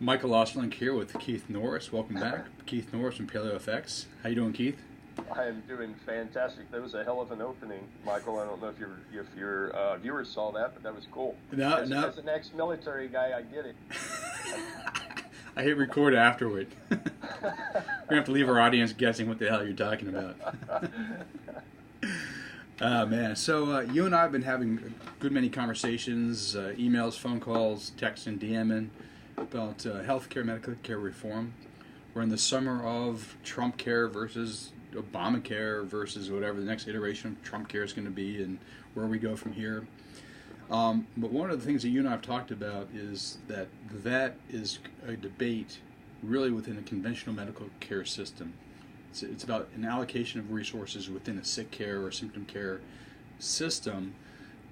Michael Oslink here with Keith Norris. Welcome back. Keith Norris from PaleoFX. How you doing, Keith? I am doing fantastic. That was a hell of an opening, Michael. I don't know if your viewers saw that, but that was cool. No. As an ex-military guy, I get it. I hit record afterward. We're going to have to leave our audience guessing what the hell you're talking about. Man. So you and I have been having a good many conversations, emails, phone calls, texting, DMing about healthcare, medical care reform. We're in the summer of Trump care versus Obamacare versus whatever the next iteration of Trump care is going to be and where we go from here. But one of the things that you and I have talked about is that is a debate really within a conventional medical care system. It's about an allocation of resources within a sick care or symptom care system,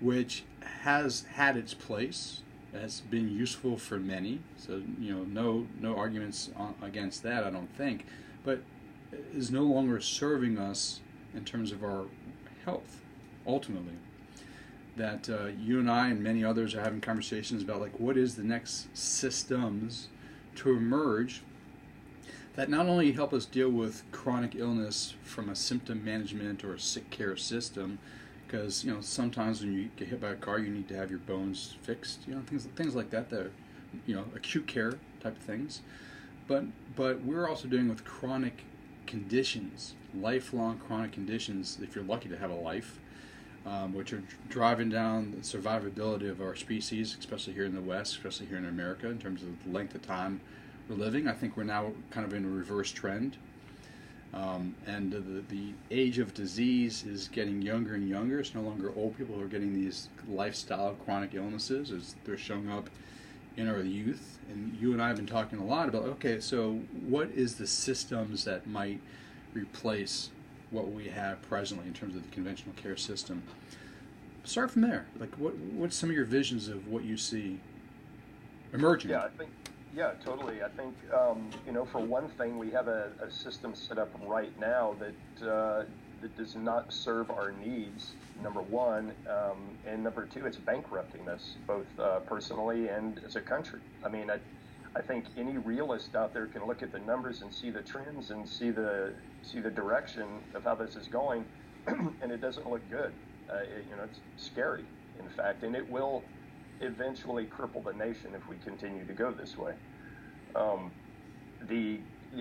which has had its place, has been useful for many. So no arguments against that, I don't think, but is no longer serving us in terms of our health. Ultimately, that you and I and many others are having conversations about, like, what is the next systems to emerge that not only help us deal with chronic illness from a symptom management or a sick care system, because sometimes when you get hit by a car, you need to have your bones fixed, things like that. That acute care type of things, but we're also dealing with chronic conditions, lifelong chronic conditions. If you're lucky to have a life, which are driving down the survivability of our species, especially here in the West, especially here in America, in terms of the length of time we're living. I think we're now kind of in a reverse trend. And the age of disease is getting younger and younger. It's no longer old people who are getting these lifestyle chronic illnesses as they're showing up in our youth. And you and I have been talking a lot about, okay, so what is the systems that might replace what we have presently in terms of the conventional care system? Start from there. Like, what's some of your visions of what you see emerging? Yeah, totally. I think, for one thing, we have a system set up right now that does not serve our needs, number one, and number two, it's bankrupting us, both personally and as a country. I mean, I think any realist out there can look at the numbers and see the trends and see the direction of how this is going, and it doesn't look good. It's scary, in fact, and it will eventually cripple the nation if we continue to go this way.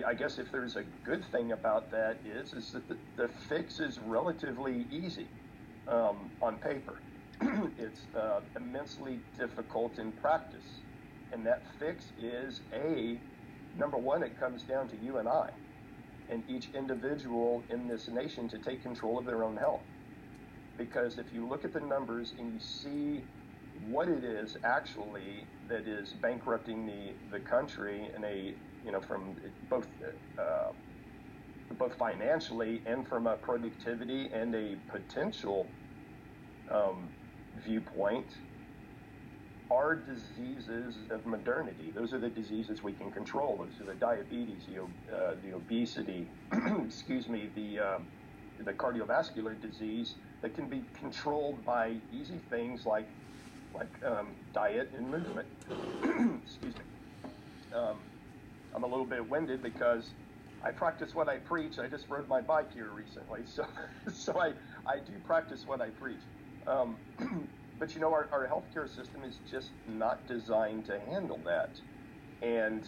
I guess if there's a good thing about that is that the fix is relatively easy on paper. It's immensely difficult in practice, and that fix is number one, it comes down to you and I and each individual in this nation to take control of their own health. Because if you look at the numbers and you see what it is actually that is bankrupting the country from both financially and from a productivity and a potential viewpoint, are diseases of modernity. Those are the diseases we can control. Those are the diabetes, the obesity, the cardiovascular disease that can be controlled by easy things like diet and movement. Excuse me. I'm a little bit winded because I practice what I preach. I just rode my bike here recently, so I do practice what I preach. But our healthcare system is just not designed to handle that, and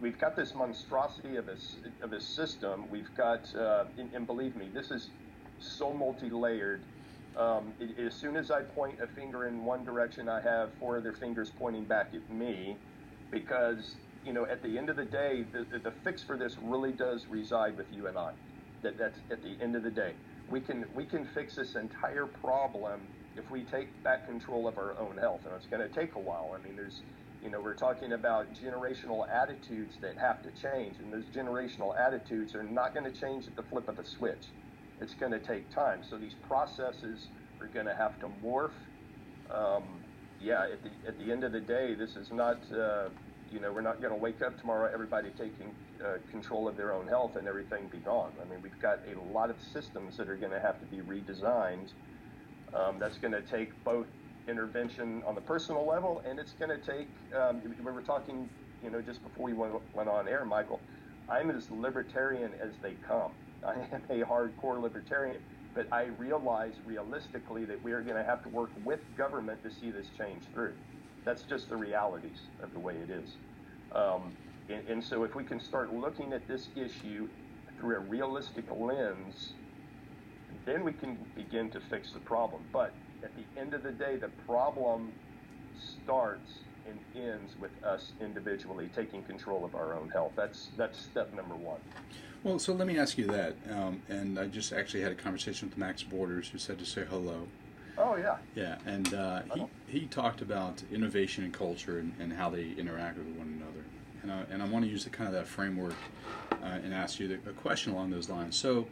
we've got this monstrosity of a system. We've got, and believe me, this is so multi-layered. As soon as I point a finger in one direction, I have four other fingers pointing back at me, because at the end of the day, the fix for this really does reside with you and I. That's at the end of the day. We can fix this entire problem if we take back control of our own health, and it's going to take a while. I mean, we're talking about generational attitudes that have to change, and those generational attitudes are not going to change at the flip of a switch. It's going to take time. So these processes are going to have to morph. At the end of the day, this is not, we're not going to wake up tomorrow, everybody taking control of their own health and everything be gone. I mean, we've got a lot of systems that are going to have to be redesigned. That's going to take both intervention on the personal level, and it's going to take, we were talking, just before we went on air, Michael, I'm as libertarian as they come. I am a hardcore libertarian, but I realize realistically that we are going to have to work with government to see this change through. That's just the realities of the way it is. And so if we can start looking at this issue through a realistic lens, then we can begin to fix the problem. But at the end of the day, the problem starts and ends with us individually taking control of our own health. That's step number one. Well, so let me ask you that. And I just actually had a conversation with Max Borders, who said to say hello. Oh, yeah. Yeah, and he talked about innovation and culture and how they interact with one another. And I want to use that framework and ask you a question along those lines. So,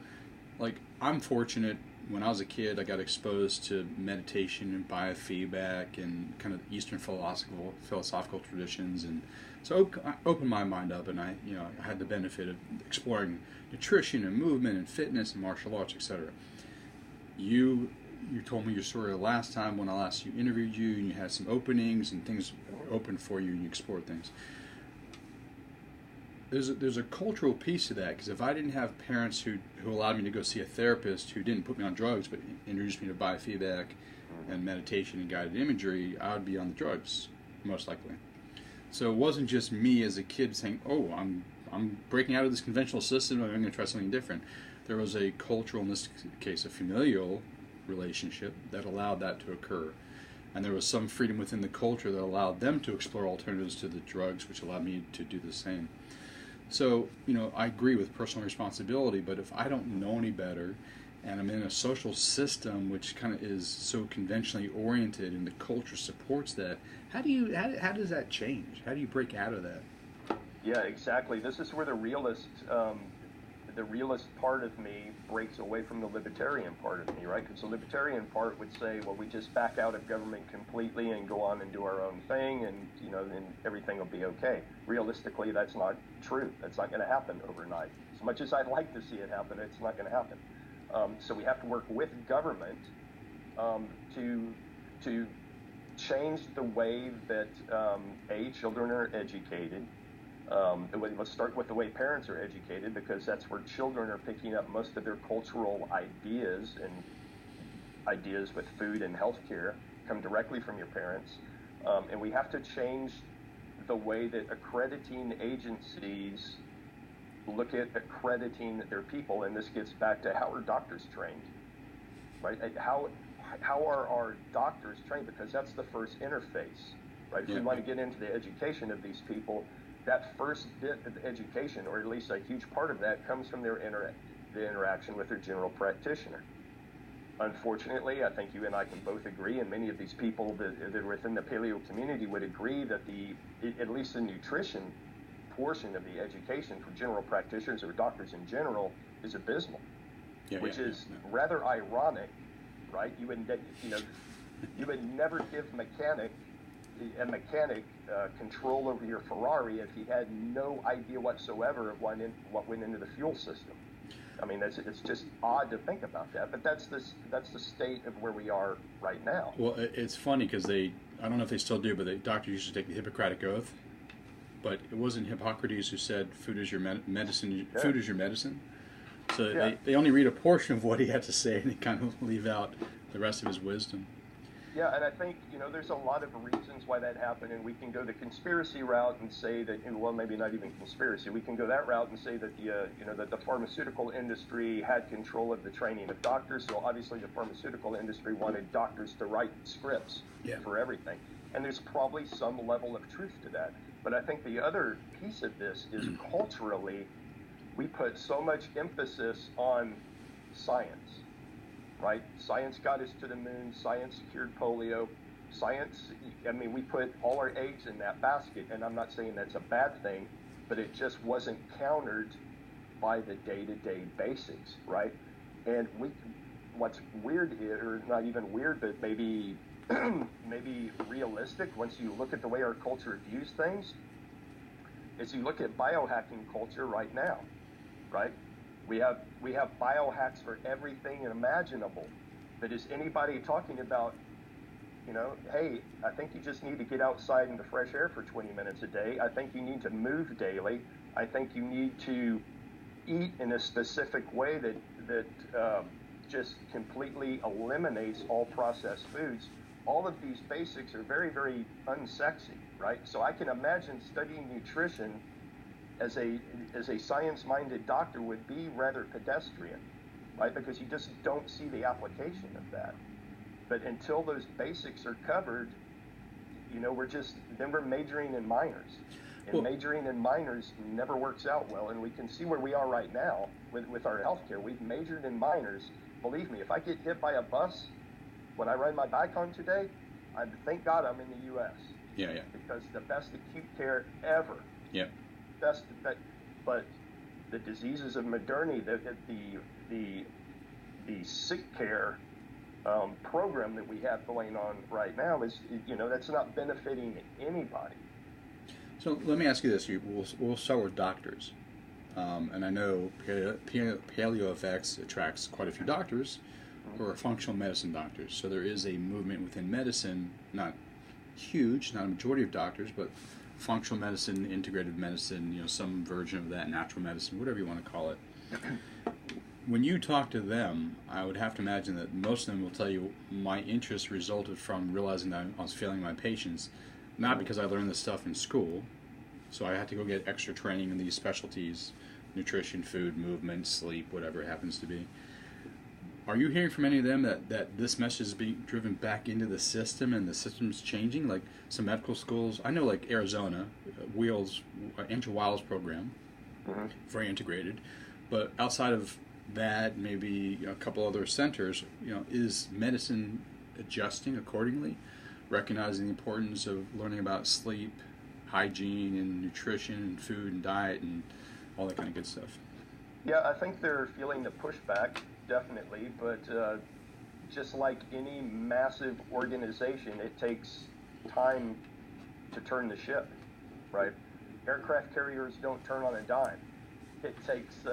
like, I'm fortunate. When I was a kid, I got exposed to meditation and biofeedback and kind of Eastern philosophical traditions, and so I opened my mind up, and I had the benefit of exploring nutrition and movement and fitness and martial arts, etc. You told me your story the last time when I last interviewed you, and you had some openings and things open for you, and you explored things. There's a cultural piece to that, because if I didn't have parents who allowed me to go see a therapist who didn't put me on drugs but introduced me to biofeedback and meditation and guided imagery, I would be on the drugs, most likely. So it wasn't just me as a kid saying, oh, I'm breaking out of this conventional system, I'm going to try something different. There was a cultural, in this case a familial relationship, that allowed that to occur. And there was some freedom within the culture that allowed them to explore alternatives to the drugs, which allowed me to do the same. So, I agree with personal responsibility, but if I don't know any better, and I'm in a social system which kind of is so conventionally oriented, and the culture supports that, how does that change? How do you break out of that? Yeah, exactly. This is where the realist part of me breaks away from the libertarian part of me, right? Because the libertarian part would say, well, we just back out of government completely and go on and do our own thing, and then everything will be okay. Realistically, that's not true. That's not going to happen overnight. As much as I'd like to see it happen, it's not going to happen. So we have to work with government to change the way that children are educated. Let's start with the way parents are educated, because that's where children are picking up most of their cultural ideas, and ideas with food and healthcare come directly from your parents. And we have to change the way that accrediting agencies look at accrediting their people, and this gets back to how are doctors trained, right? How are our doctors trained? Because that's the first interface, right? If we want to get into the education of these people, that first bit of education, or at least a huge part of that, comes from the interaction with their general practitioner. Unfortunately, I think you and I can both agree, and many of these people that are within the paleo community would agree, that at least the nutrition portion of the education for general practitioners or doctors in general is abysmal, which is rather ironic, right? You would never give a mechanic control over your Ferrari if he had no idea whatsoever of what went into the fuel system. I mean, it's just odd to think about that, but that's the state of where we are right now. Well, it's funny because I don't know if they still do, but doctors used to take the Hippocratic Oath, but it wasn't Hippocrates who said food is your medicine. Yeah. Food is your medicine. So they only read a portion of what he had to say, and they kind of leave out the rest of his wisdom. Yeah, and I think, there's a lot of reasons why that happened, and we can go the conspiracy route and say that, well, maybe not even conspiracy. We can go that route and say that that the pharmaceutical industry had control of the training of doctors, so obviously the pharmaceutical industry wanted doctors to write scripts for everything. And there's probably some level of truth to that. But I think the other piece of this is culturally, we put so much emphasis on science. Right? Science got us to the moon. Science cured polio. We put all our eggs in that basket, and I'm not saying that's a bad thing, but it just wasn't countered by the day-to-day basics, right? And what's weird, or not even weird, but maybe realistic, once you look at the way our culture views things, is you look at biohacking culture right now, right? We have biohacks for everything imaginable, but is anybody talking about You know, hey, I think you just need to get outside in the fresh air for 20 minutes a day. I think you need to move daily. I think you need to eat in a specific way that just completely eliminates all processed foods. All of these basics are very, very unsexy, right? So I can imagine studying nutrition as a science-minded doctor would be rather pedestrian, right? Because you just don't see the application of that. But until those basics are covered, you know, we're majoring in minors. And Well, majoring in minors never works out well. And we can see where we are right now with our healthcare. We've majored in minors. Believe me, if I get hit by a bus when I ride my bike on today, thank God I'm in the U.S. yeah, yeah, Because the best acute care ever, yeah. but the diseases of modernity, the sick care program that we have going on right now is, you know, that's not benefiting anybody. So let me ask you this. We'll start with doctors. And I know PaleoFX attracts quite a few doctors who are functional medicine doctors. So there is a movement within medicine, not huge, not a majority of doctors, but functional medicine, integrative medicine, you know, some version of that, natural medicine, whatever you want to call it. When you talk to them, I would have to imagine that most of them will tell you my interest resulted from realizing that I was failing my patients, not because I learned this stuff in school, so I had to go get extra training in these specialties, nutrition, food, movement, sleep, whatever it happens to be. Are you hearing from any of them that this message is being driven back into the system and the system's changing? Like some medical schools, I know like Arizona, Andrew Weil's program, very integrated, but outside of that, maybe a couple other centers, you know, is medicine adjusting accordingly, recognizing the importance of learning about sleep, hygiene, and nutrition, and food, and diet, and all that kind of good stuff? Yeah, I think they're feeling the pushback, definitely, but just like any massive organization, it takes time to turn the ship, right? Aircraft carriers don't turn on a dime. It takes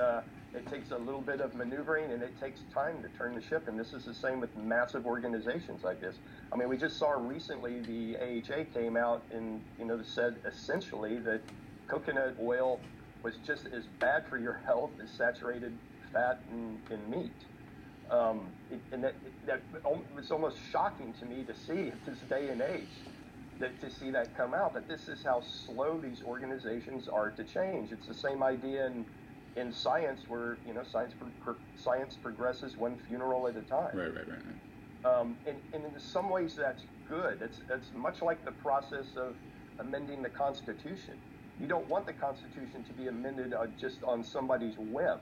a little bit of maneuvering, and it takes time to turn the ship, and this is the same with massive organizations like this. I mean, we just saw recently the AHA came out and, you know, said essentially that coconut oil was just as bad for your health as saturated fat in meat. It's almost shocking to me to see at this day and age to see that come out. But this is how slow these organizations are to change. It's the same idea in science, where, you know, science progresses one funeral at a time. Right. And in some ways that's good. It's much like the process of amending the Constitution. You don't want the Constitution to be amended just on somebody's whim.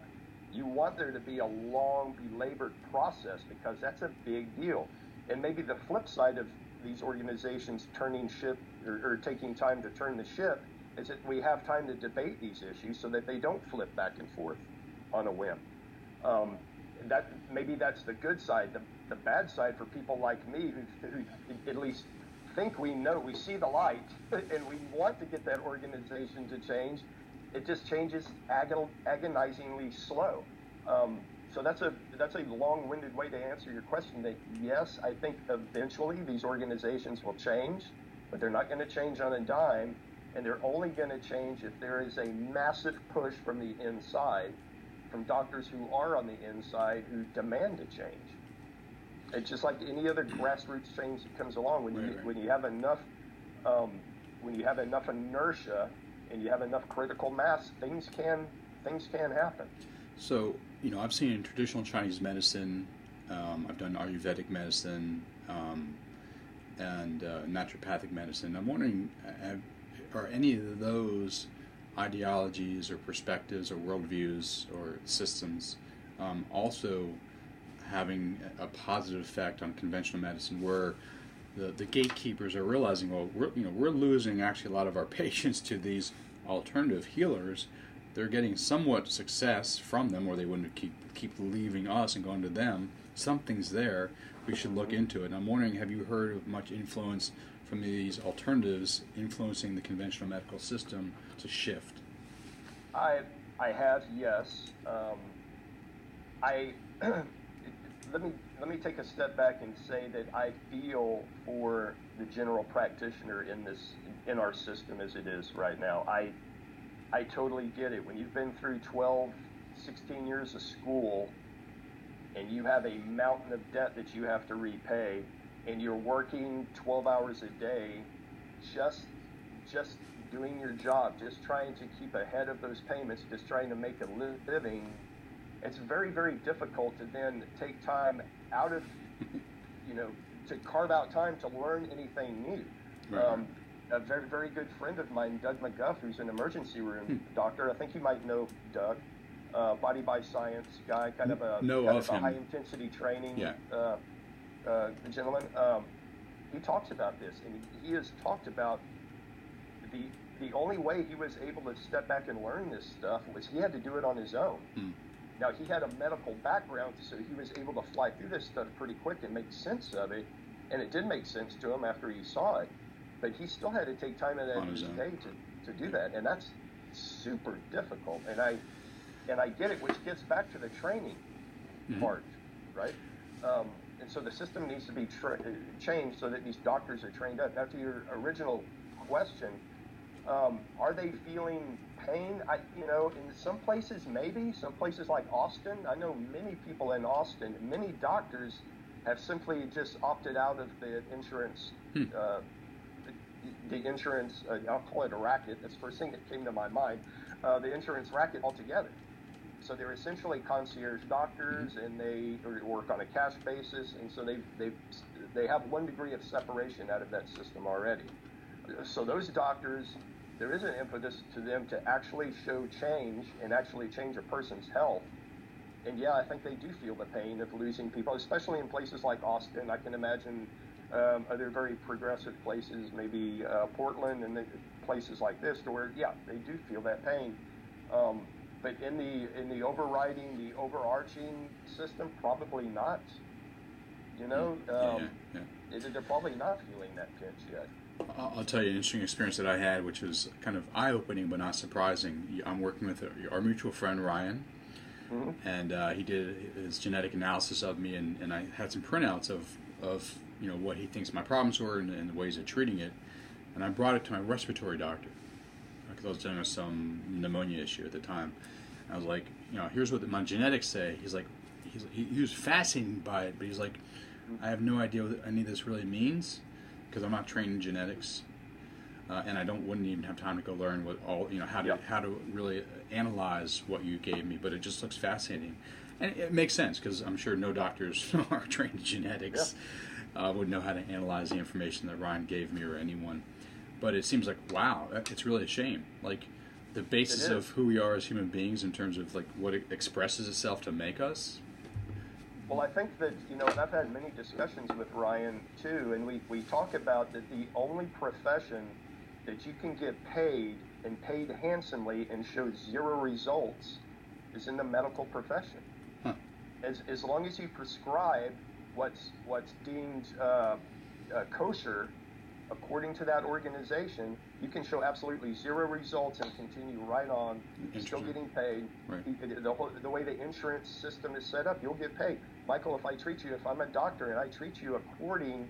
You want there to be a long, belabored process, because that's a big deal. And maybe the flip side of these organizations turning ship or taking time to turn the ship is that we have time to debate these issues so that they don't flip back and forth on a whim. Maybe that's the good side. The bad side for people like me who at least think we see the light, and we want to get that organization to change, it just changes agonizingly slow. So that's a long-winded way to answer your question. That yes, I think eventually these organizations will change, but they're not going to change on a dime, and they're only going to change if there is a massive push from the inside, from doctors who are on the inside who demand a change. It's just like any other grassroots change that comes along. When you have enough inertia and you have enough critical mass, things can happen. So, you know, I've seen in traditional Chinese medicine, I've done Ayurvedic medicine, and naturopathic medicine. I'm wondering, are any of those ideologies or perspectives or worldviews or systems also having a positive effect on conventional medicine, where the gatekeepers are realizing, well, we're losing actually a lot of our patients to these alternative healers. They're getting somewhat success from them, or they wouldn't keep leaving us and going to them. Something's there. We should look into it. And I'm wondering, have you heard of much influence from these alternatives influencing the conventional medical system to shift? I have, yes. let me take a step back and say that I feel for the general practitioner in our system as it is right now. I totally get it. When you've been through 12, 16 years of school, and you have a mountain of debt that you have to repay, and you're working 12 hours a day, just doing your job, just trying to keep ahead of those payments, just trying to make a living, it's very, very difficult to then take time out of, to carve out time to learn anything new. Right. A very, very good friend of mine, Doug McGuff, who's an emergency room doctor. I think you might know Doug. Body by science guy, kind of a high intensity training gentleman. He talks about this, and he has talked about the only way he was able to step back and learn this stuff was he had to do it on his own. Now, he had a medical background, so he was able to fly through this stuff pretty quick and make sense of it, and it did make sense to him after he saw it, but he still had to take time out of his day to do that, and that's super difficult, and I get it, which gets back to the training part, right? And so the system needs to be changed so that these doctors are trained up. Now, to your original question, are they feeling pain? In some places, maybe. Some places like Austin, I know many people in Austin, many doctors have simply just opted out of the insurance, I'll call it a racket. That's the first thing that came to my mind, the insurance racket altogether. So they're essentially concierge doctors, and they work on a cash basis, and so they have one degree of separation out of that system already. So those doctors, there is an impetus to them to actually show change and actually change a person's health. And yeah, I think they do feel the pain of losing people, especially in places like Austin. I can imagine other very progressive places, maybe Portland and places like this, to where, yeah, they do feel that pain. But in the overarching system, probably not. They're probably not feeling that pinch yet. I'll tell you an interesting experience that I had, which was kind of eye-opening but not surprising. I'm working with our mutual friend Ryan, and he did his genetic analysis of me, and I had some printouts of what he thinks my problems were and the ways of treating it, and I brought it to my respiratory doctor because I was dealing with some pneumonia issue at the time. I was like, here's what my genetics say. He's like, he was fascinated by it, but he's like, I have no idea what any of this really means because I'm not trained in genetics, and I wouldn't even have time to go learn what how to really analyze what you gave me. But it just looks fascinating, and it makes sense because I'm sure no doctors are trained in genetics would know how to analyze the information that Ryan gave me or anyone. But it seems like, wow, it's really a shame. Like, the basis of who we are as human beings in terms of, like, what it expresses itself to make us. Well, I think that, and I've had many discussions with Ryan, too, and we talk about that the only profession that you can get paid and paid handsomely and show zero results is in the medical profession. Huh. As long as you prescribe what's deemed kosher, according to that organization, you can show absolutely zero results and continue right on, still getting paid. Right. The way the insurance system is set up, you'll get paid. Michael, if I'm a doctor and I treat you according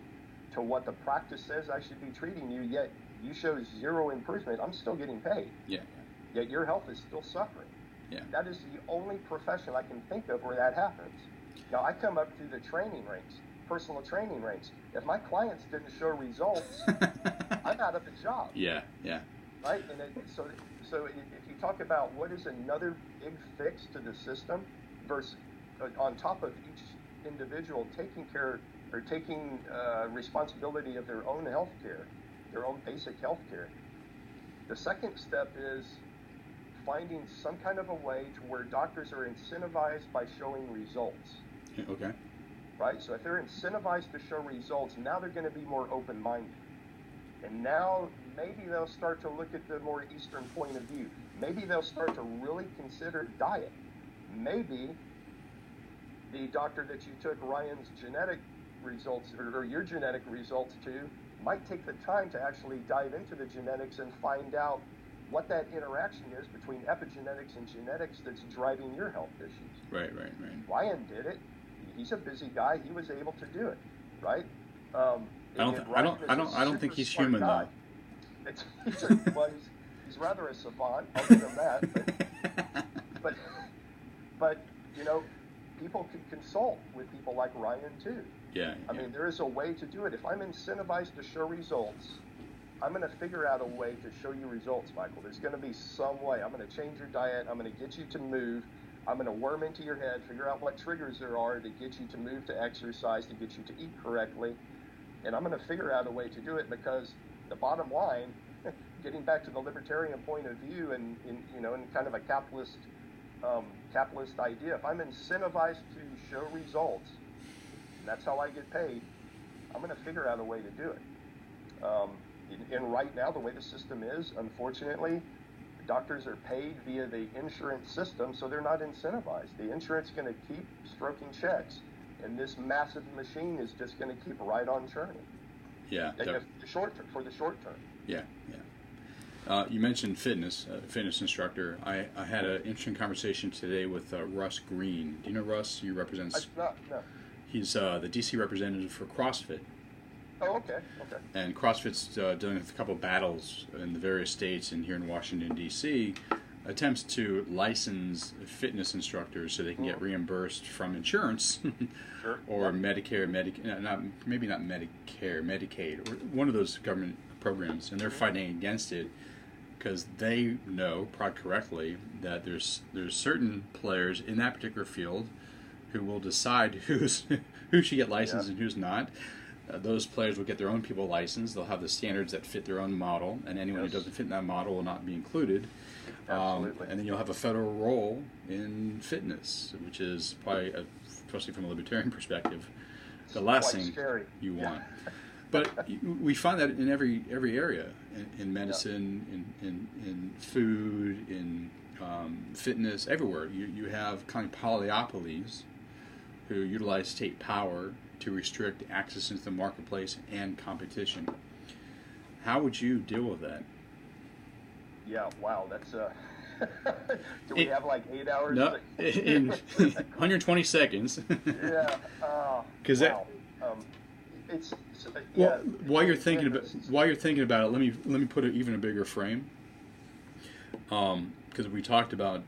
to what the practice says I should be treating you, yet you show zero improvement, I'm still getting paid. Yeah. Yet your health is still suffering. Yeah. That is the only profession I can think of where that happens. Now, I come up through the training ranks, personal training ranks. If my clients didn't show results, I'm out of a job. Yeah. Right? And so if you talk about what is another big fix to the system versus on top of each individual taking care or taking responsibility of their own health care, their own basic health care, the second step is finding some kind of a way to where doctors are incentivized by showing results. Okay. Right? So if they're incentivized to show results, now they're going to be more open-minded. And now maybe they'll start to look at the more Eastern point of view. Maybe they'll start to really consider diet. Maybe the doctor that you took Ryan's genetic results or your genetic results to might take the time to actually dive into the genetics and find out what that interaction is between epigenetics and genetics that's driving your health issues. Right. Ryan did it. he's a busy guy. He was able to do it, right? I don't think he's human guy. though. He's rather a savant. I'll give him that. But you know, people can consult with people like Ryan too. Yeah. I mean, there is a way to do it. If I'm incentivized to show results, I'm going to figure out a way to show you results, Michael. There's going to be some way. I'm going to change your diet. I'm going to get you to move. I'm going to worm into your head, figure out what triggers there are to get you to move, to exercise, to get you to eat correctly. And I'm going to figure out a way to do it, because the bottom line, getting back to the libertarian point of view and in kind of a capitalist idea, if I'm incentivized to show results, and that's how I get paid, I'm going to figure out a way to do it. And right now, the way the system is, unfortunately, doctors are paid via the insurance system, so they're not incentivized. The insurance is going to keep stroking checks, and this massive machine is just going to keep right on churning. Yeah. For the short term. Yeah, yeah. You mentioned fitness instructor. I had an interesting conversation today with Russ Green. Do you know Russ? He represents. No. He's the DC representative for CrossFit. Oh, okay. And CrossFit's doing a couple of battles in the various states and here in Washington, D.C., attempts to license fitness instructors so they can get reimbursed from insurance Sure. or Medicare, maybe not Medicare, Medicaid, or one of those government programs. And they're fighting against it because they know, probably correctly, that there's certain players in that particular field who will decide who should get licensed and who's not. Those players will get their own people licensed. They'll have the standards that fit their own model, and anyone who doesn't fit in that model will not be included. Absolutely. And then you'll have a federal role in fitness, which is probably, especially from a libertarian perspective, the last thing you want. But we find that in every area, in medicine, in food, in fitness, everywhere. You have kind of polyopolies who utilize state power to restrict access into the marketplace and competition. How would you deal with that? Yeah, wow, that's do we have like 8 hours? No, in 120 seconds. Yeah. Because wow. While you're thinking about it, let me put it even a bigger frame. Because we talked about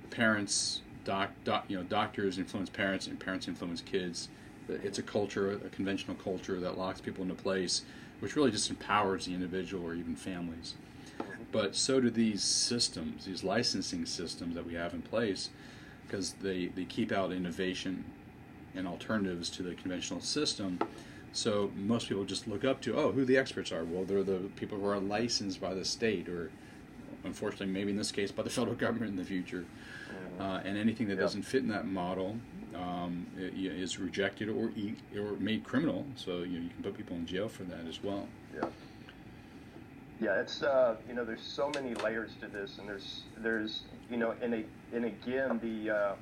parents, doctors influence parents and parents influence kids. It's a culture, a conventional culture that locks people into place, which really just empowers the individual or even families. But so do these systems, these licensing systems that we have in place, because they keep out innovation and alternatives to the conventional system. So most people just look up to, who the experts are. Well, they're the people who are licensed by the state, or unfortunately, maybe in this case, by the federal government in the future. And anything that doesn't fit in that model is rejected or made criminal. So you can put people in jail for that as well. Yeah, it's there's so many layers to this, and there's and again the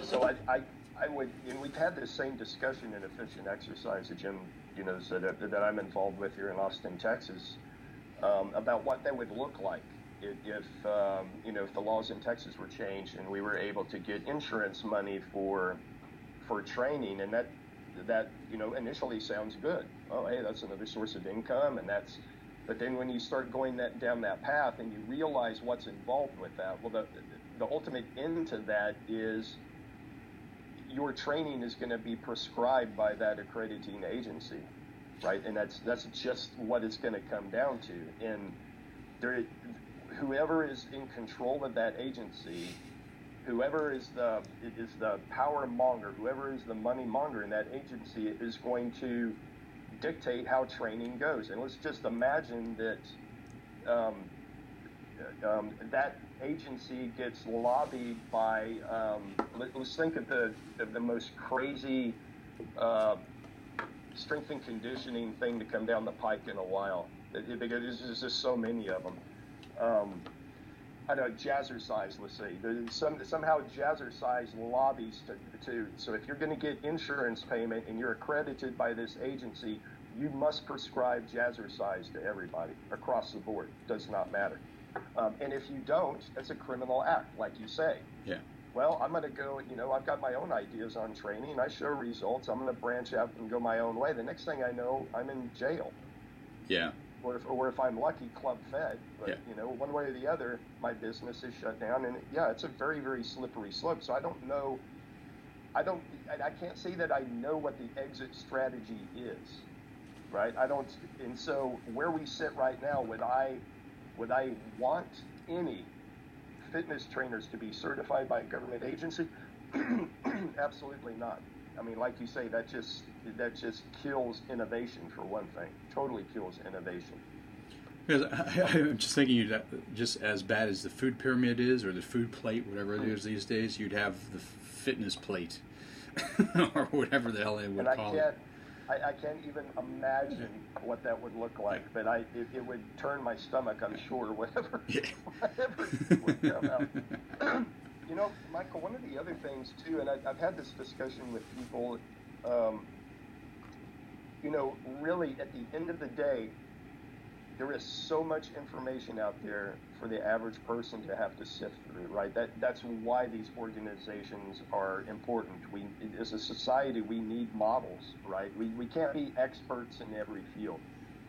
so I would, and we've had this same discussion in Efficient Exercise, that Jim that I'm involved with here in Austin, Texas, about what that would look like if the laws in Texas were changed and we were able to get insurance money for training, and that initially sounds good. Oh, hey, that's another source of income, but then when you start going down that path and you realize what's involved with that, well, the ultimate end to that is your training is going to be prescribed by that accrediting agency, right? And that's just what it's going to come down to. And whoever is in control of that agency, whoever is the power monger, whoever is the money monger in that agency, is going to dictate how training goes. And let's just imagine that that agency gets lobbied by. Let's think of the most crazy strength and conditioning thing to come down the pike in a while. Because there's just so many of them. I know jazzercise, let's say. Somehow jazzercise lobbies to. So if you're going to get insurance payment and you're accredited by this agency, you must prescribe jazzercise to everybody across the board. Does not matter. And if you don't, that's a criminal act, like you say. Yeah. well, I'm going to go, I've got my own ideas on training. I show results. I'm going to branch out and go my own way. The next thing I know, I'm in jail. Yeah. Or if I'm lucky, club fed. But, Yeah. one way or the other, my business is shut down. And it's a very, very slippery slope. So I don't know. I can't say that I know what the exit strategy is, right? I don't. And so where we sit right now, would I want any fitness trainers to be certified by a government agency? Absolutely not. I mean, like you say, that just kills innovation, for one thing. Totally kills innovation. Because I'm just thinking, that just as bad as the food pyramid is, or the food plate, whatever it is these days, you'd have the fitness plate, or whatever the hell they would call it. I can't even imagine what that would look like, but it would turn my stomach, I'm sure, whatever would come out. Michael, one of the other things too, and I've had this discussion with people, really at the end of the day, there is so much information out there for the average person to have to sift through, right? That's why these organizations are important. As a society, we need models, right? We can't be experts in every field.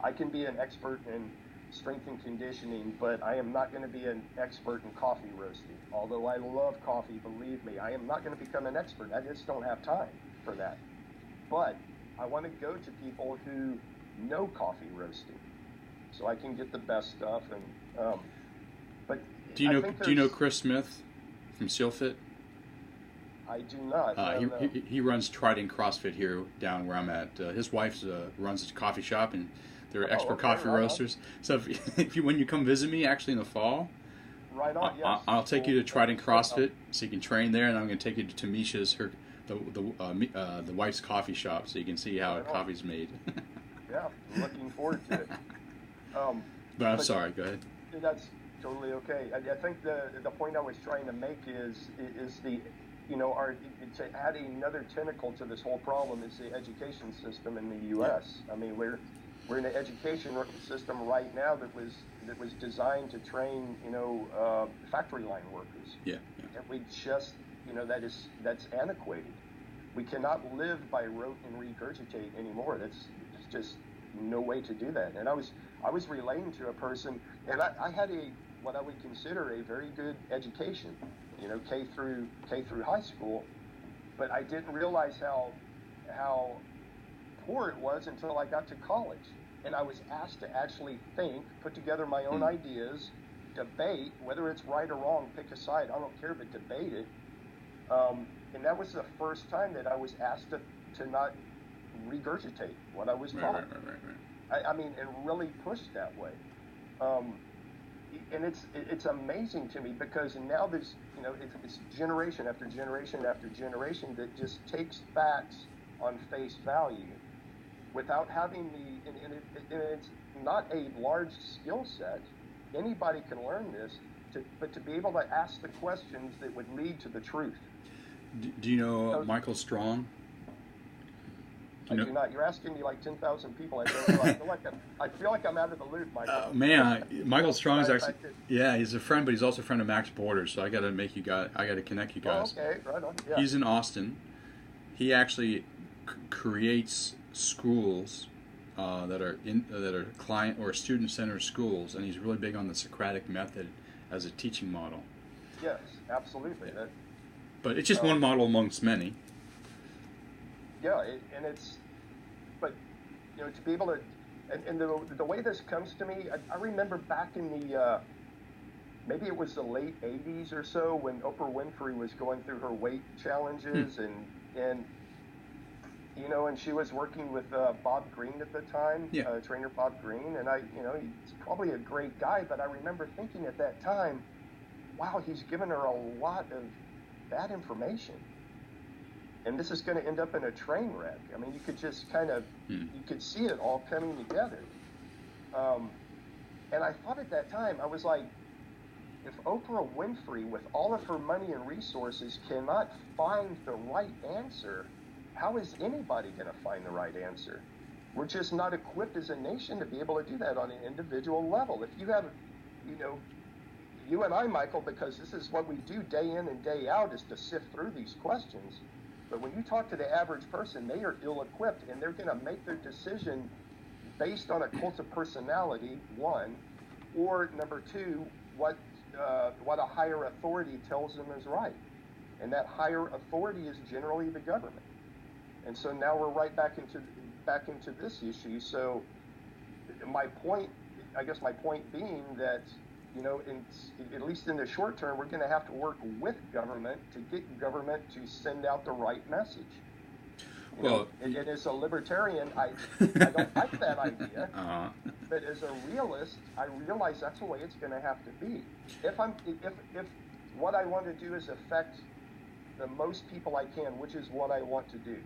I can be an expert in strength and conditioning, but I am not going to be an expert in coffee roasting. Although I love coffee, believe me, I am not going to become an expert. I just don't have time for that. But I want to go to people who know coffee roasting, so I can get the best stuff. And but do you know Chris Smith from SealFit? I do not. He runs Trident CrossFit here down where I'm at. His wife runs a coffee shop, and they're expert coffee roasters. So if you when you come visit me, actually in the fall, right on. Yes. I'll take you to Trident CrossFit so you can train there, and I'm going to take you to Misha's the wife's coffee shop so you can see how coffee's made. Yeah, I'm looking forward to it. But I'm sorry. Go ahead. That's totally okay. I think the point I was trying to make is the to add another tentacle to this whole problem is the education system in the U.S. I mean, we're in an education system right now that was designed to train factory line workers. Yeah. And we just that's antiquated. We cannot live by rote and regurgitate anymore. There's just no way to do that. And I was relating to a person, and I had what I would consider a very good education, K through high school, but I didn't realize how poor it was until I got to college, and I was asked to actually think, put together my own ideas, debate whether it's right or wrong, pick a side, I don't care, but debate it. And that was the first time that I was asked to not regurgitate what I was taught. Right. I mean, and really pushed that way. And it's amazing to me because now there's, it's generation after generation after generation that just takes facts on face value without having and it's not a large skill set. Anybody can learn this, but to be able to ask the questions that would lead to the truth. Do you know Michael Strong? I do not. You're asking me like 10,000 people. I feel like I'm out of the loop, Michael. Michael Strong is actually he's a friend, but he's also a friend of Max Borders. So I got to connect you guys. Oh, okay, right on. Yeah. He's in Austin. He actually creates schools that are client or student-centered schools, and he's really big on the Socratic method as a teaching model. Yes, absolutely. Yeah. But it's just one model amongst many. Yeah, but to be able to, and the way this comes to me, I remember back in the, maybe it was the late 80s or so when Oprah Winfrey was going through her weight challenges and she was working with Bob Green at the time, trainer Bob Green, and he's probably a great guy, but I remember thinking at that time, wow, he's given her a lot of bad information. And this is going to end up in a train wreck. I mean, you could just kind of, you could see it all coming together. And I thought at that time, I was like, if Oprah Winfrey, with all of her money and resources, cannot find the right answer, how is anybody going to find the right answer? We're just not equipped as a nation to be able to do that on an individual level. If you have, you and I, Michael, because this is what we do day in and day out, is to sift through these questions. But when you talk to the average person, they are ill-equipped, and they're going to make their decision based on a cult of personality, one, or number two, what a higher authority tells them is right. And that higher authority is generally the government. And so now we're right back into this issue. So my point being that, at least in the short term, we're going to have to work with government to get government to send out the right message. And as a libertarian, I don't like that idea. But as a realist, I realize that's the way it's going to have to be. If what I want to do is affect the most people I can, which is what I want to do.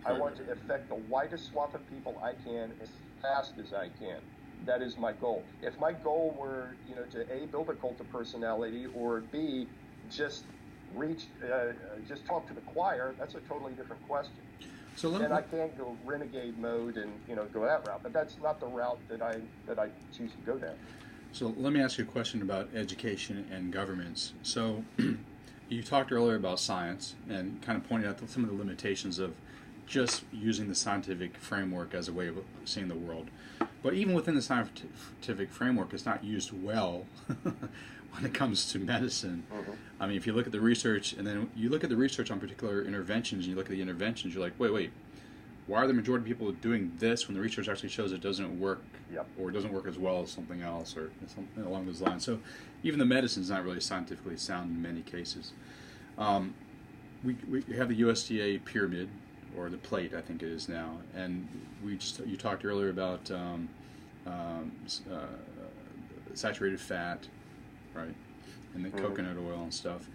I want to affect the widest swath of people I can as fast as I can. That is my goal. If my goal were, to A, build a cult of personality, or B, just talk to the choir, that's a totally different question. So then I can't go renegade mode and go that route. But that's not the route that I choose to go down. So let me ask you a question about education and governments. So you talked earlier about science and kind of pointed out some of the limitations of just using the scientific framework as a way of seeing the world. But even within the scientific framework, it's not used well when it comes to medicine. Mm-hmm. I mean, if you look at the research, and then you look at the research on particular interventions, and you look at the interventions, you're like, wait, why are the majority of people doing this when the research actually shows it doesn't work, or it doesn't work as well as something else, or something along those lines? So even the medicine is not really scientifically sound in many cases. We have the USDA pyramid, or the plate, I think it is now, and you talked earlier about saturated fat, right, and the coconut oil and stuff,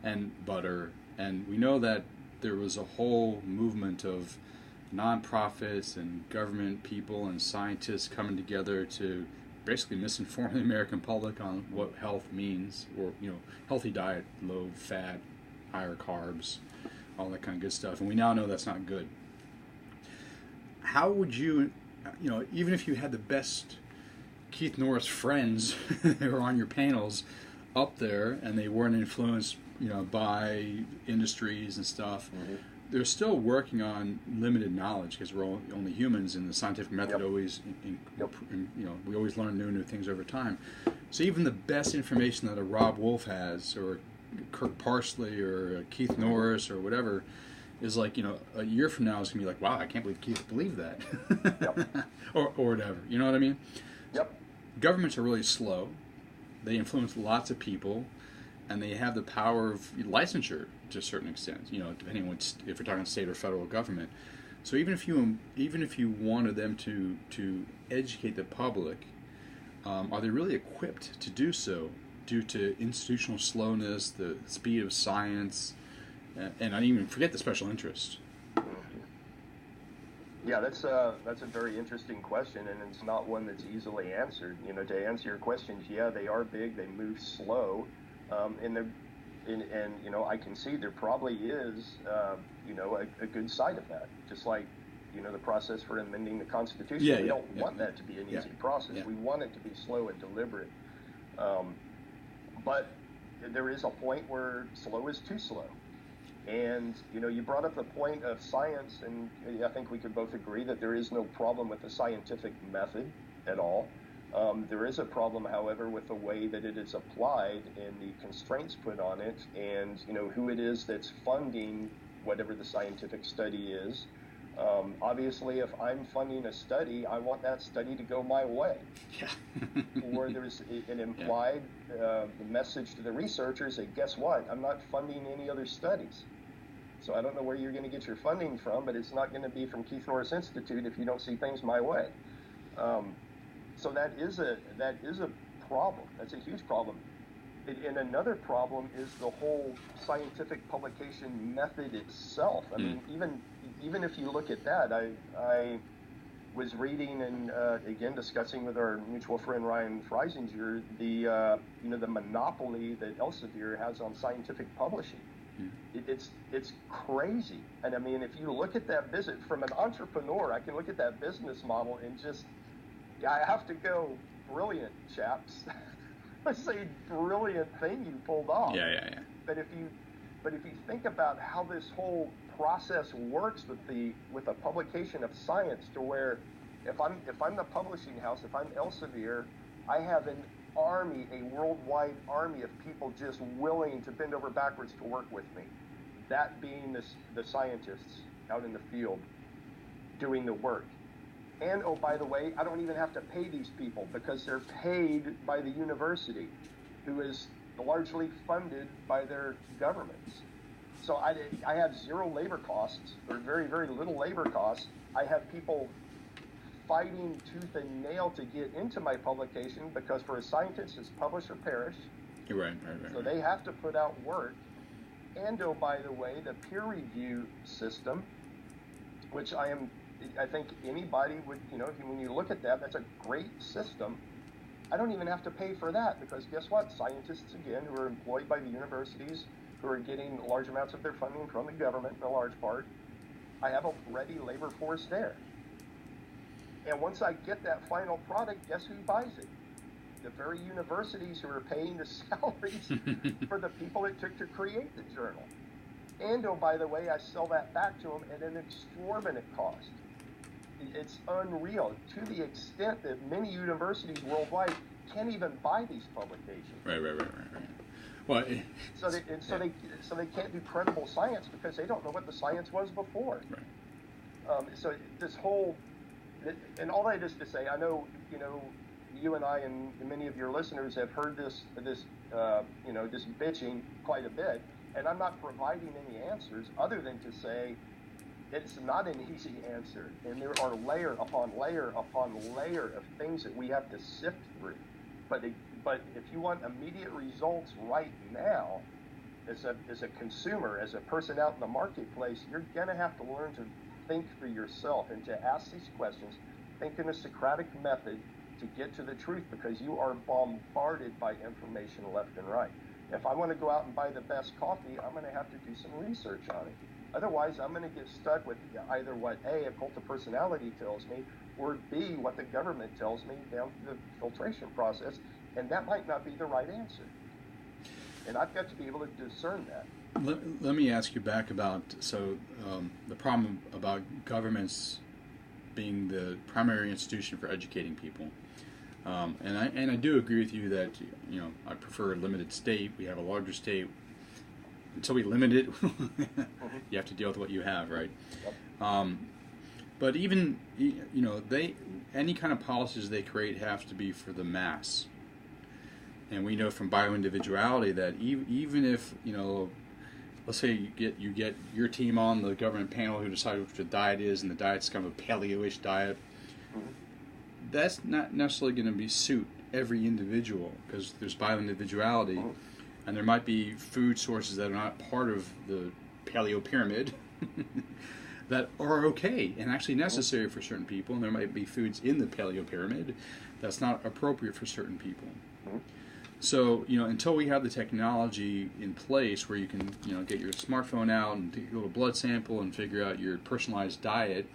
and butter, and we know that there was a whole movement of nonprofits and government people and scientists coming together to basically misinform the American public on what health means, or healthy diet, low fat, higher carbs, all that kind of good stuff, and we now know that's not good. How would you, even if you had the best Keith Norris friends who are on your panels up there, and they weren't influenced, by industries and stuff, they're still working on limited knowledge because we're only humans, and the scientific method always, we always learn new things over time. So even the best information that a Rob Wolf has, or Kirk Parsley, or Keith Norris, or whatever, is like, a year from now it's going to be like, wow, I can't believe Keith believed that. or whatever. You know what I mean? Yep. Governments are really slow. They influence lots of people, and they have the power of licensure to a certain extent, depending on if you're talking state or federal government. So even if you wanted them to educate the public, are they really equipped to do so due to institutional slowness, the speed of science, and I didn't even forget the special interest? Yeah, that's a very interesting question, and it's not one that's easily answered. To answer your questions, yeah, they are big, they move slow, and I can see there probably is, a good side of that. Just like, the process for amending the Constitution, we don't want that to be an easy process. Yeah. We want it to be slow and deliberate. But there is a point where slow is too slow. And, you brought up the point of science, and I think we could both agree that there is no problem with the scientific method at all. There is a problem, however, with the way that it is applied and the constraints put on it, and, who it is that's funding whatever the scientific study is. Obviously, if I'm funding a study, I want that study to go my way. Yeah. Or there's an implied message to the researchers that, guess what, I'm not funding any other studies. So I don't know where you're going to get your funding from, but it's not going to be from Keith Norris Institute if you don't see things my way. So that is a problem. That's a huge problem. And another problem is the whole scientific publication method itself. I mean, even if you look at that, I was reading and again discussing with our mutual friend Ryan Freisinger the monopoly that Elsevier has on scientific publishing. It's crazy. And I mean, if you look at that business from an entrepreneur, I can look at that business model and just I have to go, brilliant, chaps. that's a brilliant thing you pulled off. Yeah. But if you think about how this whole process works with the publication of science, to where if I'm the publishing house, if I'm Elsevier, I have an army, a worldwide army of people just willing to bend over backwards to work with me. That being the scientists out in the field doing the work. And, oh, by the way, I don't even have to pay these people because they're paid by the university, who is largely funded by their governments. So I have zero labor costs, or very, very little labor costs. I have people fighting tooth and nail to get into my publication because for a scientist, it's publish or perish. Right. So they have to put out work. And, oh, by the way, the peer review system, which I think anybody would, when you look at that, that's a great system. I don't even have to pay for that because guess what? Scientists, again, who are employed by the universities, who are getting large amounts of their funding from the government in a large part, I have a ready labor force there. And once I get that final product, guess who buys it? The very universities who are paying the salaries for the people it took to create the journal. And, oh, by the way, I sell that back to them at an exorbitant cost. It's unreal, to the extent that many universities worldwide can't even buy these publications. Right. Well, so they can't do credible science because they don't know what the science was before. Right. So this whole, and all that is to say, I know you and I and many of your listeners have heard this bitching quite a bit, and I'm not providing any answers other than to say it's not an easy answer, and there are layer upon layer upon layer of things that we have to sift through. But if you want immediate results right now, as a consumer, as a person out in the marketplace, you're gonna have to learn to think for yourself and to ask these questions, think in a Socratic method to get to the truth, because you are bombarded by information left and right. If I want to go out and buy the best coffee, I'm going to have to do some research on it. Otherwise, I'm going to get stuck with either what A, cult of personality tells me, or B, what the government tells me down the filtration process, and that might not be the right answer. And I've got to be able to discern that. Let me ask you back about, the problem about governments being the primary institution for educating people. And I do agree with you that I prefer a limited state. We have a larger state. Until we limit it, you have to deal with what you have, right? Yep. But even any kind of policies they create have to be for the mass. And we know from bioindividuality that even if let's say you get your team on the government panel who decides what the diet is, and the diet's kind of a paleo-ish diet. Mm-hmm. That's not necessarily going to suit every individual, because there's bioindividuality, and there might be food sources that are not part of the paleo pyramid that are okay and actually necessary for certain people, and there might be foods in the paleo pyramid that's not appropriate for certain people. So, until we have the technology in place where you can, get your smartphone out and take a little blood sample and figure out your personalized diet,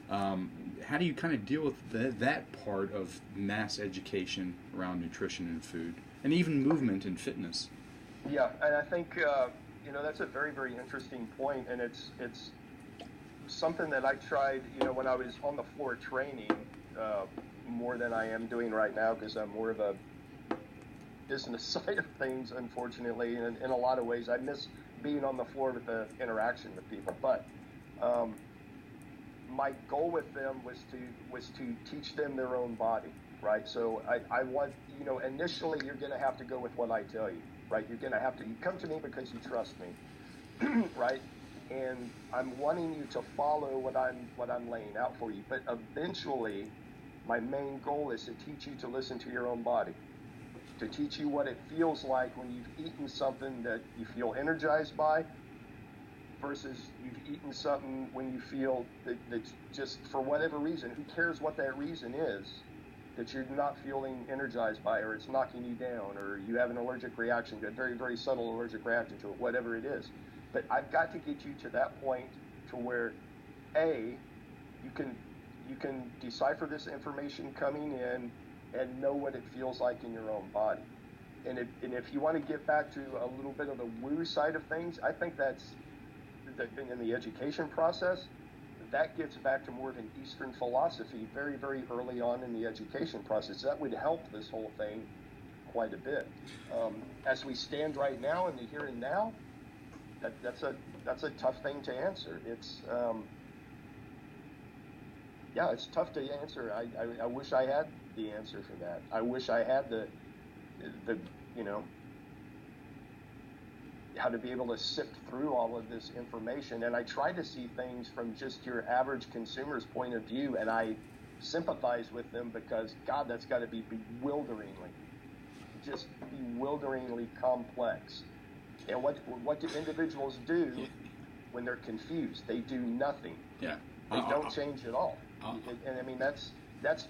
how do you kind of deal with that part of mass education around nutrition and food, and even movement and fitness? Yeah, and I think that's a very, very interesting point, and it's something that I tried when I was on the floor training more than I am doing right now, because I'm more of a business side of things, unfortunately, and in a lot of ways I miss being on the floor with the interaction with people, but my goal with them was to teach them their own body, right? So I want, initially you're going to have to go with what I tell you, right? You come to me because you trust me, right? And I'm wanting you to follow what I'm laying out for you. But eventually, my main goal is to teach you to listen to your own body, to teach you what it feels like when you've eaten something that you feel energized by, versus you've eaten something when you feel that just for whatever reason, who cares what that reason is, that you're not feeling energized by, or it's knocking you down, or you have an allergic reaction to it, very, very subtle allergic reaction to it, whatever it is. But I've got to get you to that point to where, A, you can decipher this information coming in and know what it feels like in your own body. and if you want to get back to a little bit of the woo side of things, I think that's in the education process. That gets back to more of an Eastern philosophy very, very early on in the education process. That would help this whole thing quite a bit. As we stand right now in the here and now, that's a tough thing to answer. It's it's tough to answer. I wish I had the answer for that. I wish I had the how to be able to sift through all of this information. And I try to see things from just your average consumer's point of view, and I sympathize with them because, God, that's got to be just bewilderingly complex. And what do individuals do when they're confused? They do nothing. Yeah. They don't change at all. And I mean, that's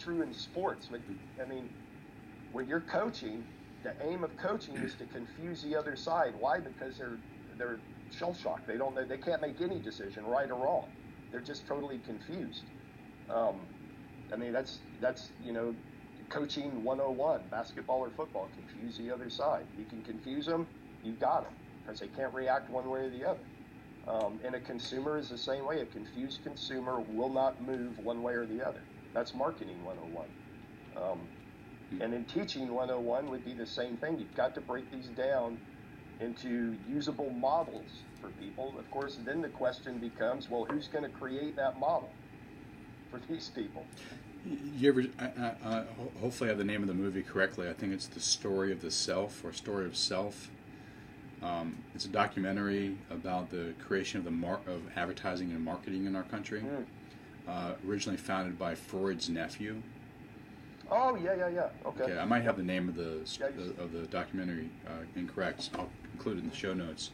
true in sports. But I mean, when you're coaching, the aim of coaching is to confuse the other side. Why? Because they're shell shocked. They can't make any decision, right or wrong. They're just totally confused. I mean, that's coaching 101, basketball or football. Confuse the other side. You can confuse them, you've got them, because they can't react one way or the other. And a consumer is the same way. A confused consumer will not move one way or the other. That's marketing 101. And in teaching 101 would be the same thing. You've got to break these down into usable models for people. Of course, then the question becomes, well, who's going to create that model for these people? You ever, hopefully I have the name of the movie correctly. I think it's The Story of the Self or Story of Self. It's a documentary about the creation of advertising and marketing in our country. Originally founded by Freud's nephew. Oh, yeah. Okay. I might have the name of the documentary incorrect. I'll include it in the show notes.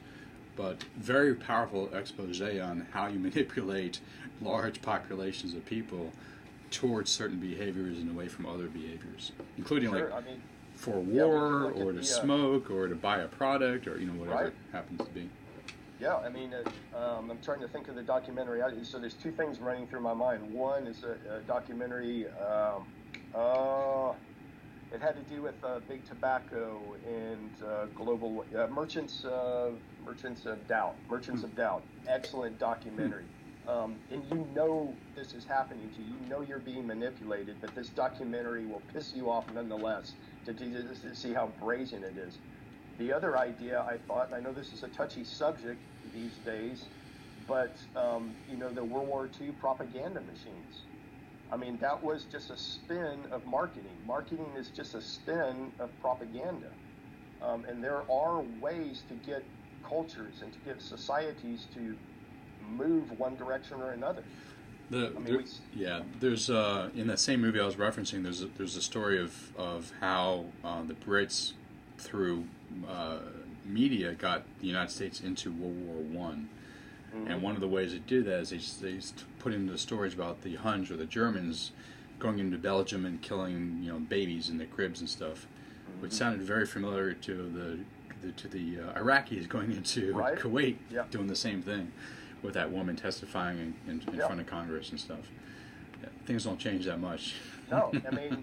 But very powerful expose on how you manipulate large populations of people towards certain behaviors and away from other behaviors, including for war or to smoke or to buy a product or whatever it happens to be. Yeah, I mean, I'm trying to think of the documentary. So there's two things running through my mind. One is a documentary. It had to do with big tobacco and global merchants of doubt. Excellent documentary. And this is happening to you. You know you're being manipulated, but this documentary will piss you off nonetheless to see how brazen it is. The other idea I thought, and I know this is a touchy subject these days, but the World War II propaganda machines. I mean, that was just a spin of marketing. Marketing is just a spin of propaganda. And there are ways to get cultures and to get societies to move one direction or another. There's in that same movie I was referencing, there's a story of how the Brits, through media, got the United States into World War I. And one of the ways they did that is they put into stories about the Huns or the Germans going into Belgium and killing babies in the cribs and stuff, which sounded very familiar to the Iraqis going into Kuwait, doing the same thing with that woman testifying in front of Congress and stuff. Yeah, things don't change that much. No, I mean,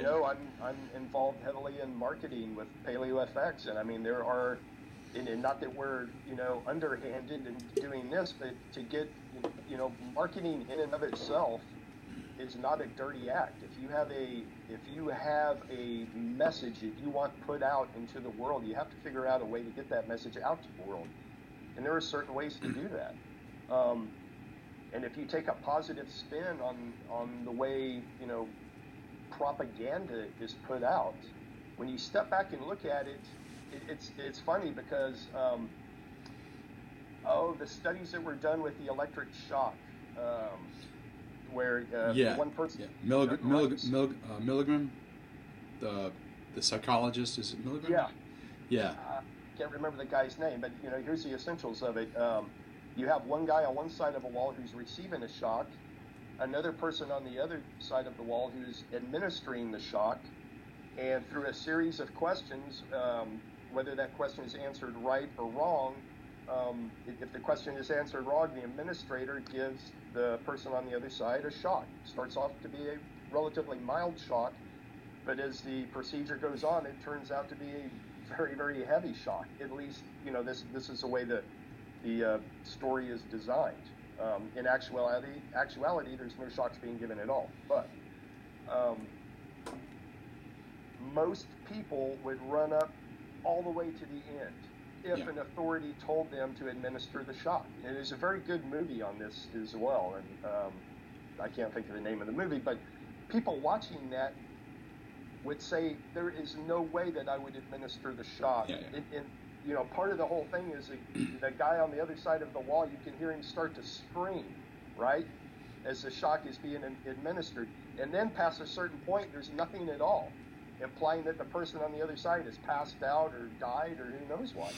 I'm involved heavily in marketing with PaleoFX, and I mean there are. And not that we're, underhanded in doing this, but to get, marketing in and of itself is not a dirty act. If you have a message that you want put out into the world, you have to figure out a way to get that message out to the world. And there are certain ways to do that. And if you take a positive spin on the way, propaganda is put out, when you step back and look at it, it's funny because the studies that were done with the electric shock, where one person Milgram, the psychologist, is it Milgram? Yeah. Can't remember the guy's name, but here's the essentials of it. You have one guy on one side of a wall who's receiving a shock, another person on the other side of the wall who's administering the shock, and through a series of questions, whether that question is answered right or wrong, if the question is answered wrong, the administrator gives the person on the other side a shock. It starts off to be a relatively mild shock, But as the procedure goes on, it turns out to be a very, very heavy shock. At least, this is the way the story is designed. In actuality, there's no shocks being given at all. But most people would run up all the way to the end if an authority told them to administer the shock. And there's a very good movie on this as well, and I can't think of the name of the movie, but people watching that would say, there is no way that I would administer the shock. And part of the whole thing is the guy on the other side of the wall, you can hear him start to scream, right, as the shock is being administered. And then past a certain point, there's nothing at all, implying that the person on the other side has passed out or died or who knows what.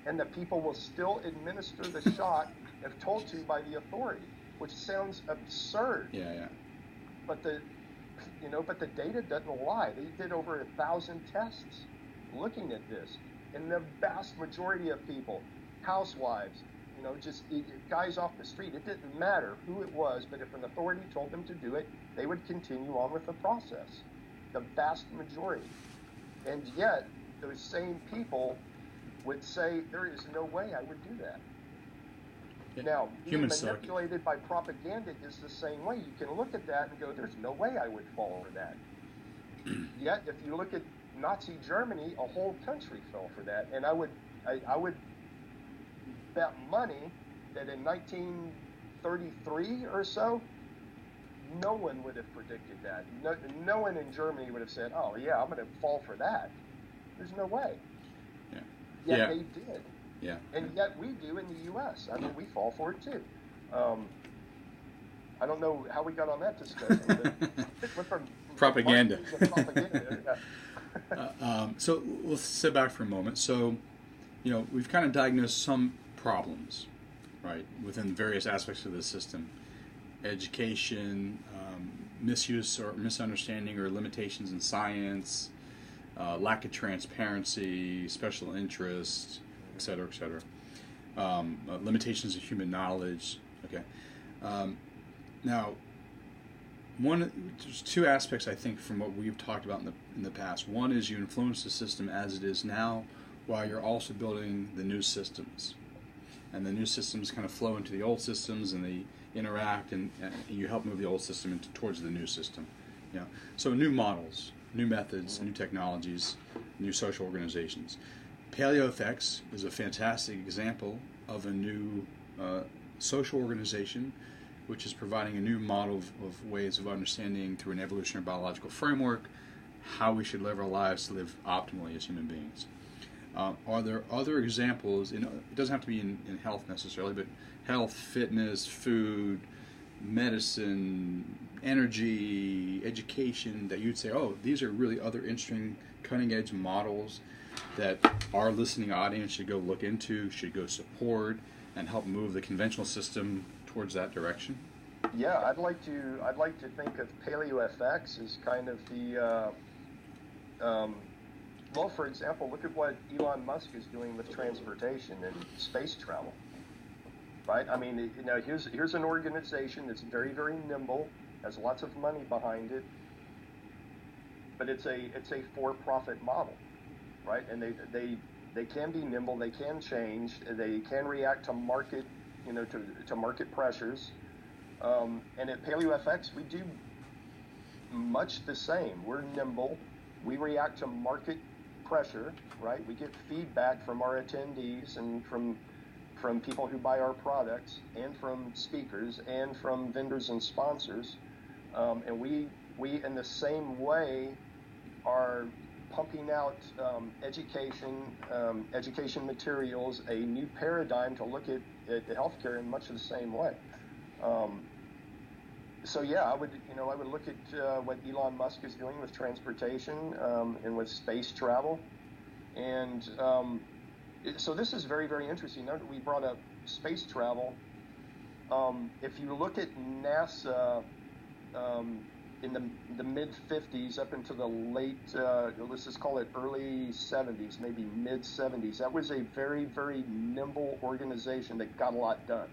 And the people will still administer the shock if told to by the authority, which sounds absurd. But the data doesn't lie. They did over 1,000 tests looking at this. And the vast majority of people, housewives, just guys off the street, it didn't matter who it was, but if an authority told them to do it, they would continue on with the process. The vast majority. And yet, those same people would say, there is no way I would do that. Now, being manipulated by propaganda is the same way. You can look at that and go, there's no way I would fall for that. Yet, if you look at Nazi Germany, a whole country fell for that. And I would bet money that in 1933 or so, no one would have predicted that. No one in Germany would have said, oh, yeah, I'm going to fall for that. There's no way. Yet they did. And yet we do in the U.S. I mean, we fall for it too. I don't know how we got on that discussion. But from propaganda. So let's sit back for a moment. So, we've kind of diagnosed some problems, right, within various aspects of the system. Education, misuse or misunderstanding or limitations in science, lack of transparency, special interest, et cetera, limitations of human knowledge. Okay. Now, there's two aspects, I think, from what we've talked about in the past. One is you influence the system as it is now, while you're also building the new systems. And the new systems kind of flow into the old systems, and they interact, and you help move the old system towards the new system. So new models, new methods, new technologies, new social organizations. PaleoFX is a fantastic example of a new social organization which is providing a new model of ways of understanding through an evolutionary biological framework how we should live our lives to live optimally as human beings. Are there other examples, it doesn't have to be in health necessarily, but health, fitness, food, medicine, energy, education, that you'd say, oh, these are really other interesting cutting-edge models that our listening audience should go look into, should go support, and help move the conventional system towards that direction? Yeah, I'd like to think of PaleoFX as kind of the well, for example, look at what Elon Musk is doing with transportation and space travel. Right? I mean, here's an organization that's very, very nimble, has lots of money behind it, but it's a for-profit model, right? And they can be nimble, they can change, they can react to market, to market pressures. And at PaleoFX, we do much the same. We're nimble. We react to market pressure, right? We get feedback from our attendees and from people who buy our products, and from speakers, and from vendors and sponsors. And we in the same way are pumping out education materials, a new paradigm to look at healthcare in much of the same way. So yeah, I would look at what Elon Musk is doing with transportation and with space travel, and so this is very, very interesting. Now that we brought up space travel, if you look at NASA in the mid 50s up into the late, let's just call it early 70s, maybe mid 70s, that was a very, very nimble organization that got a lot done.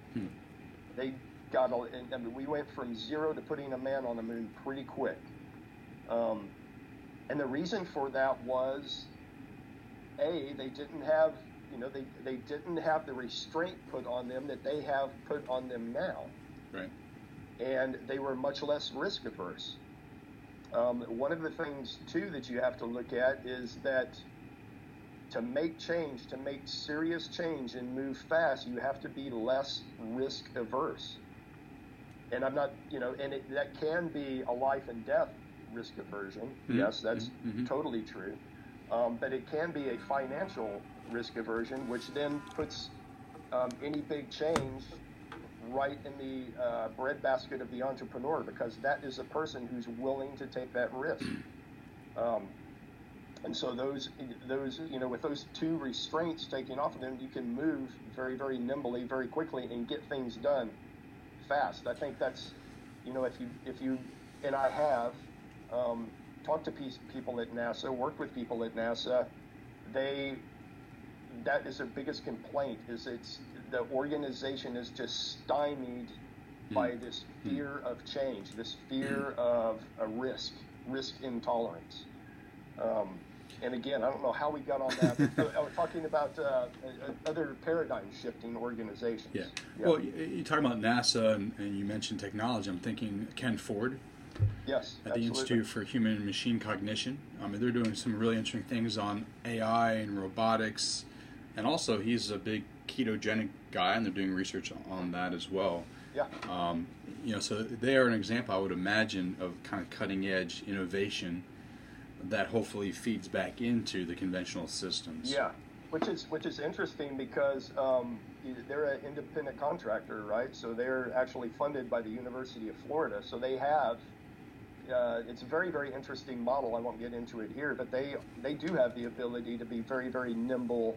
They got we went from zero to putting a man on the moon pretty quick. And the reason for that was, they didn't have, they didn't have the restraint put on them that they have put on them now. Right. And they were much less risk averse. One of the things, too, that you have to look at is that to make change, to make serious change and move fast, you have to be less risk averse. And I'm not, that can be a life and death risk aversion. Mm-hmm. Yes, that's totally true. But it can be a financial risk aversion, which then puts any big change right in the breadbasket of the entrepreneur, because that is a person who's willing to take that risk. And so those, with those two restraints taken off of them, you can move very, very nimbly, very quickly, and get things done fast. I think that's, if you, and I have talked to people at NASA, worked with people at NASA, that is their biggest complaint, is the organization is just stymied by this fear of change, this fear of a risk intolerance. And again, I don't know how we got on that. We're talking about other paradigm-shifting organizations. Yeah. Well, you're talking about NASA, and you mentioned technology. I'm thinking Ken Ford. Yes, at the Institute for Human and Machine Cognition. I mean, they're doing some really interesting things on AI and robotics, and also he's a big ketogenic guy, and they're doing research on that as well. Yeah. So they are an example, I would imagine, of kind of cutting-edge innovation that hopefully feeds back into the conventional systems. Yeah, which is interesting, because they're an independent contractor, right? So they're actually funded by the University of Florida. So they have, it's a very, very interesting model. I won't get into it here, but they do have the ability to be very, very nimble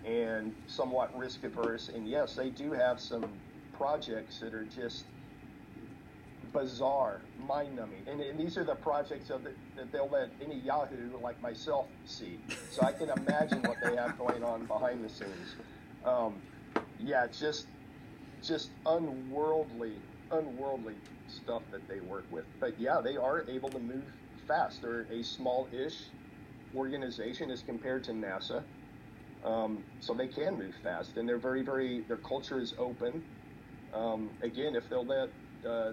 and somewhat risk averse. And yes, they do have some projects that are just bizarre, mind-numbing, and these are the projects that they'll let any Yahoo like myself see. So I can imagine what they have going on behind the scenes. Just unworldly stuff that they work with. But yeah, they are able to move fast. They're a small-ish organization as compared to NASA, so they can move fast, and they're very, very. Their culture is open. Again, if they'll let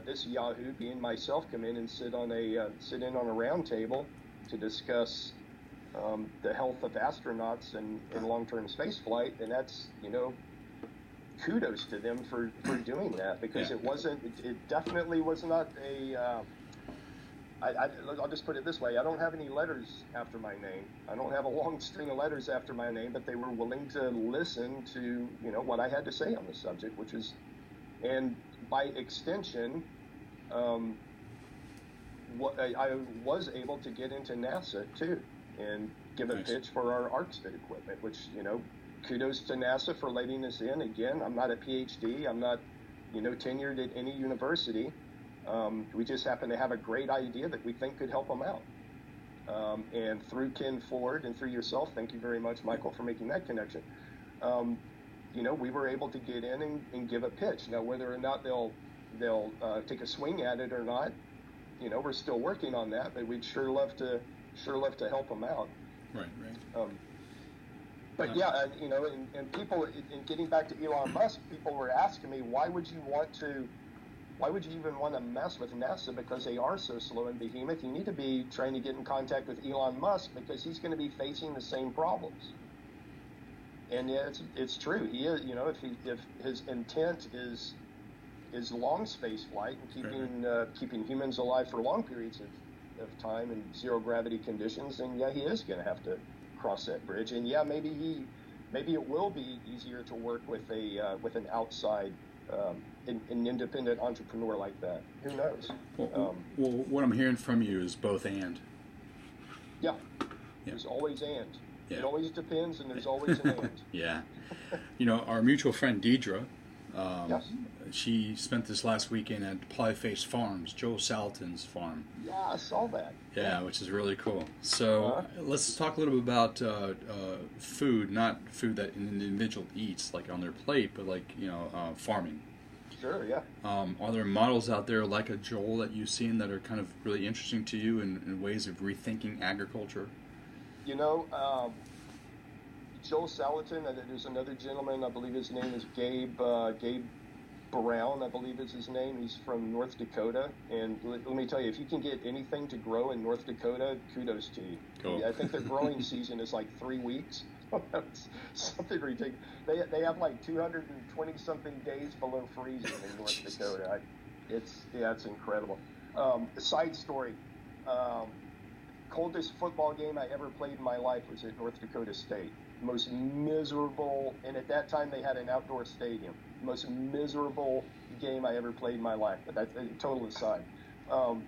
this Yahoo, being myself, come in and sit in on a round table to discuss the health of astronauts and long-term space flight, and that's, kudos to them for doing that, because it definitely was not I'll just put it this way: I don't have any letters after my name. I don't have a long string of letters after my name, but they were willing to listen to what I had to say on the subject, which is, and by extension, what I was able to get into NASA too, and give a pitch for our ArcSpit equipment, which, kudos to NASA for letting us in. Again, I'm not a PhD. I'm not, tenured at any university. We just happen to have a great idea that we think could help them out. And through Ken Ford and through yourself, thank you very much, Michael, for making that connection. We were able to get in and give a pitch. Now, whether or not they'll take a swing at it or not, we're still working on that. But we'd sure love to help them out. Right. But yeah, and people, in getting back to Elon Musk, people were asking me, why would you even want to mess with NASA, because they are so slow and behemoth? You need to be trying to get in contact with Elon Musk, because he's going to be facing the same problems. And yeah, it's true. He is, if his intent is long space flight and keeping humans alive for long periods of time in zero gravity conditions, then yeah, he is going to have to cross that bridge. And yeah, maybe it will be easier to work with an outside, an independent entrepreneur like that. Who knows? Well, what I'm hearing from you is both and. Yeah. There's always and. Yeah. It always depends, and there's always an and. Yeah. Our mutual friend Deidre, yes. She spent this last weekend at Pieface Farms, Joe Salatin's farm. Yeah, I saw that. Yeah, which is really cool. So let's talk a little bit about food, not food that an individual eats, like on their plate, but like, farming. Sure, yeah. Are there models out there like a Joel that you've seen that are kind of really interesting to you in ways of rethinking agriculture? You know, Joel Salatin, there's another gentleman, I believe his name is Gabe Brown, I believe is his name. He's from North Dakota. And let me tell you, if you can get anything to grow in North Dakota, kudos to you. Cool. I think their growing season is like 3 weeks. That's something ridiculous. They have like 220-something days below freezing in North Dakota. It's incredible. A side story. Coldest football game I ever played in my life was at North Dakota State. Most miserable, and at that time they had an outdoor stadium. Most miserable game I ever played in my life. But that's a total aside. Fond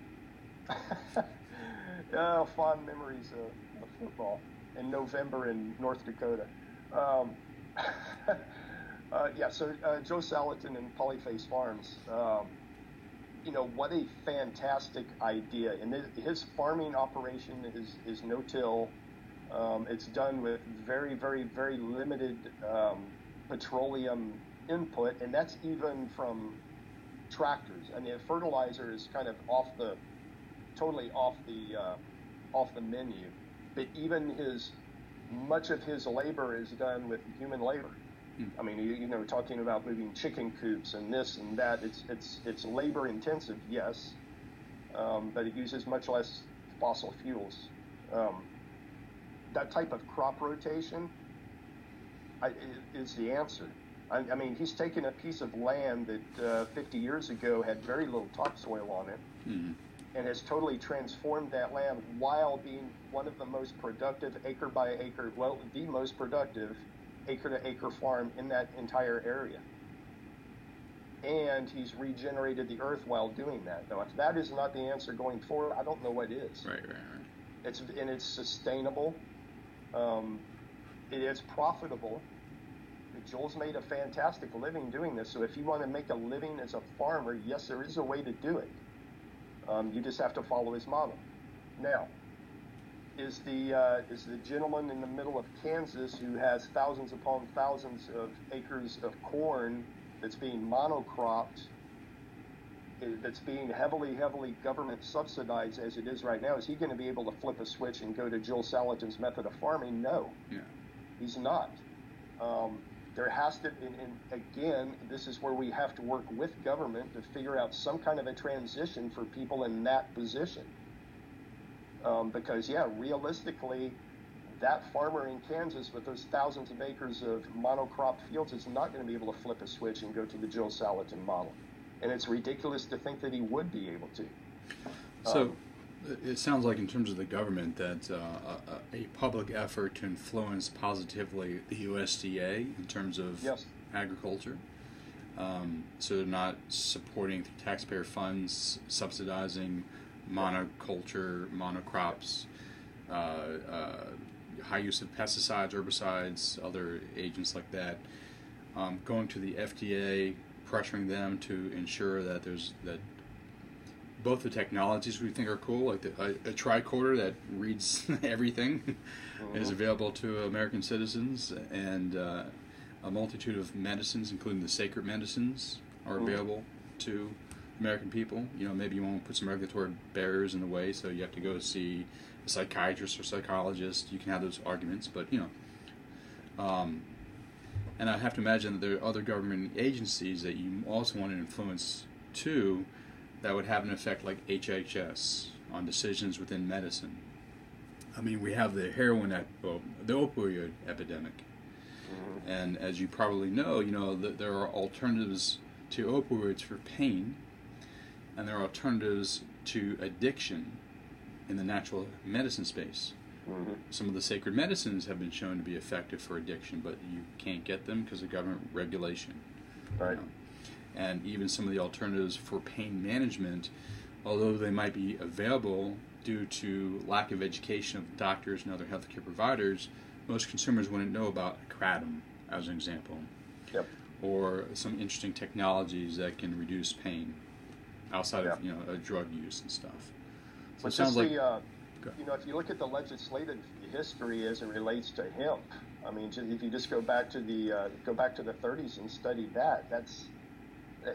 memories of football in November in North Dakota. So Joe Salatin and Polyface Farms. What a fantastic idea. And his farming operation is no-till. It's done with very, very, very limited petroleum input, and that's even from tractors. I mean, fertilizer is kind of totally off the menu. But even much of his labor is done with human labor. I mean, talking about moving chicken coops and this and that, it's labor intensive, yes, but it uses much less fossil fuels. That type of crop rotation is the answer. I mean, he's taken a piece of land that 50 years ago had very little topsoil on it, and has totally transformed that land while being one of the most productive acre by acre, the most productive acre-to-acre farm in that entire area. And he's regenerated the earth while doing that. Now, if that is not the answer going forward, I don't know what is. Right. It's sustainable. It is profitable. Joel's made a fantastic living doing this. So if you want to make a living as a farmer, yes, there is a way to do it. You just have to follow his model. Now, is the gentleman in the middle of Kansas who has thousands upon thousands of acres of corn that's being monocropped, that's being heavily government subsidized as it is right now, is he going to be able to flip a switch and go to Joel Salatin's method of farming? No, he's not. There has to, and again, this is where we have to work with government to figure out some kind of a transition for people in that position. Because, realistically, that farmer in Kansas with those thousands of acres of monocrop fields is not going to be able to flip a switch and go to the Joel Salatin model. And it's ridiculous to think that he would be able to. So it sounds like in terms of the government that a public effort to influence positively the USDA in terms of agriculture. So they're not supporting through taxpayer funds, subsidizing monoculture, monocrops, high use of pesticides, herbicides, other agents like that, going to the FDA, pressuring them to ensure that that both the technologies we think are cool, like a tricorder that reads everything, is available to American citizens, and a multitude of medicines, including the sacred medicines, are available to American people. Maybe you want to put some regulatory barriers in the way, so you have to go see a psychiatrist or psychologist. You can have those arguments, but and I have to imagine that there are other government agencies that you also want to influence too, that would have an effect like HHS on decisions within medicine. I mean, we have the the opioid epidemic, and as you probably know, there are alternatives to opioids for pain, and there are alternatives to addiction in the natural medicine space. Some of the sacred medicines have been shown to be effective for addiction, but you can't get them because of government regulation. Right. And even some of the alternatives for pain management, although they might be available due to lack of education of doctors and other healthcare providers, most consumers wouldn't know about kratom, as an example. Yep. Or some interesting technologies that can reduce pain outside of drug use and stuff. So it sounds like if you look at the legislative history as it relates to hemp, I mean, if you just go back to the 30s and study that,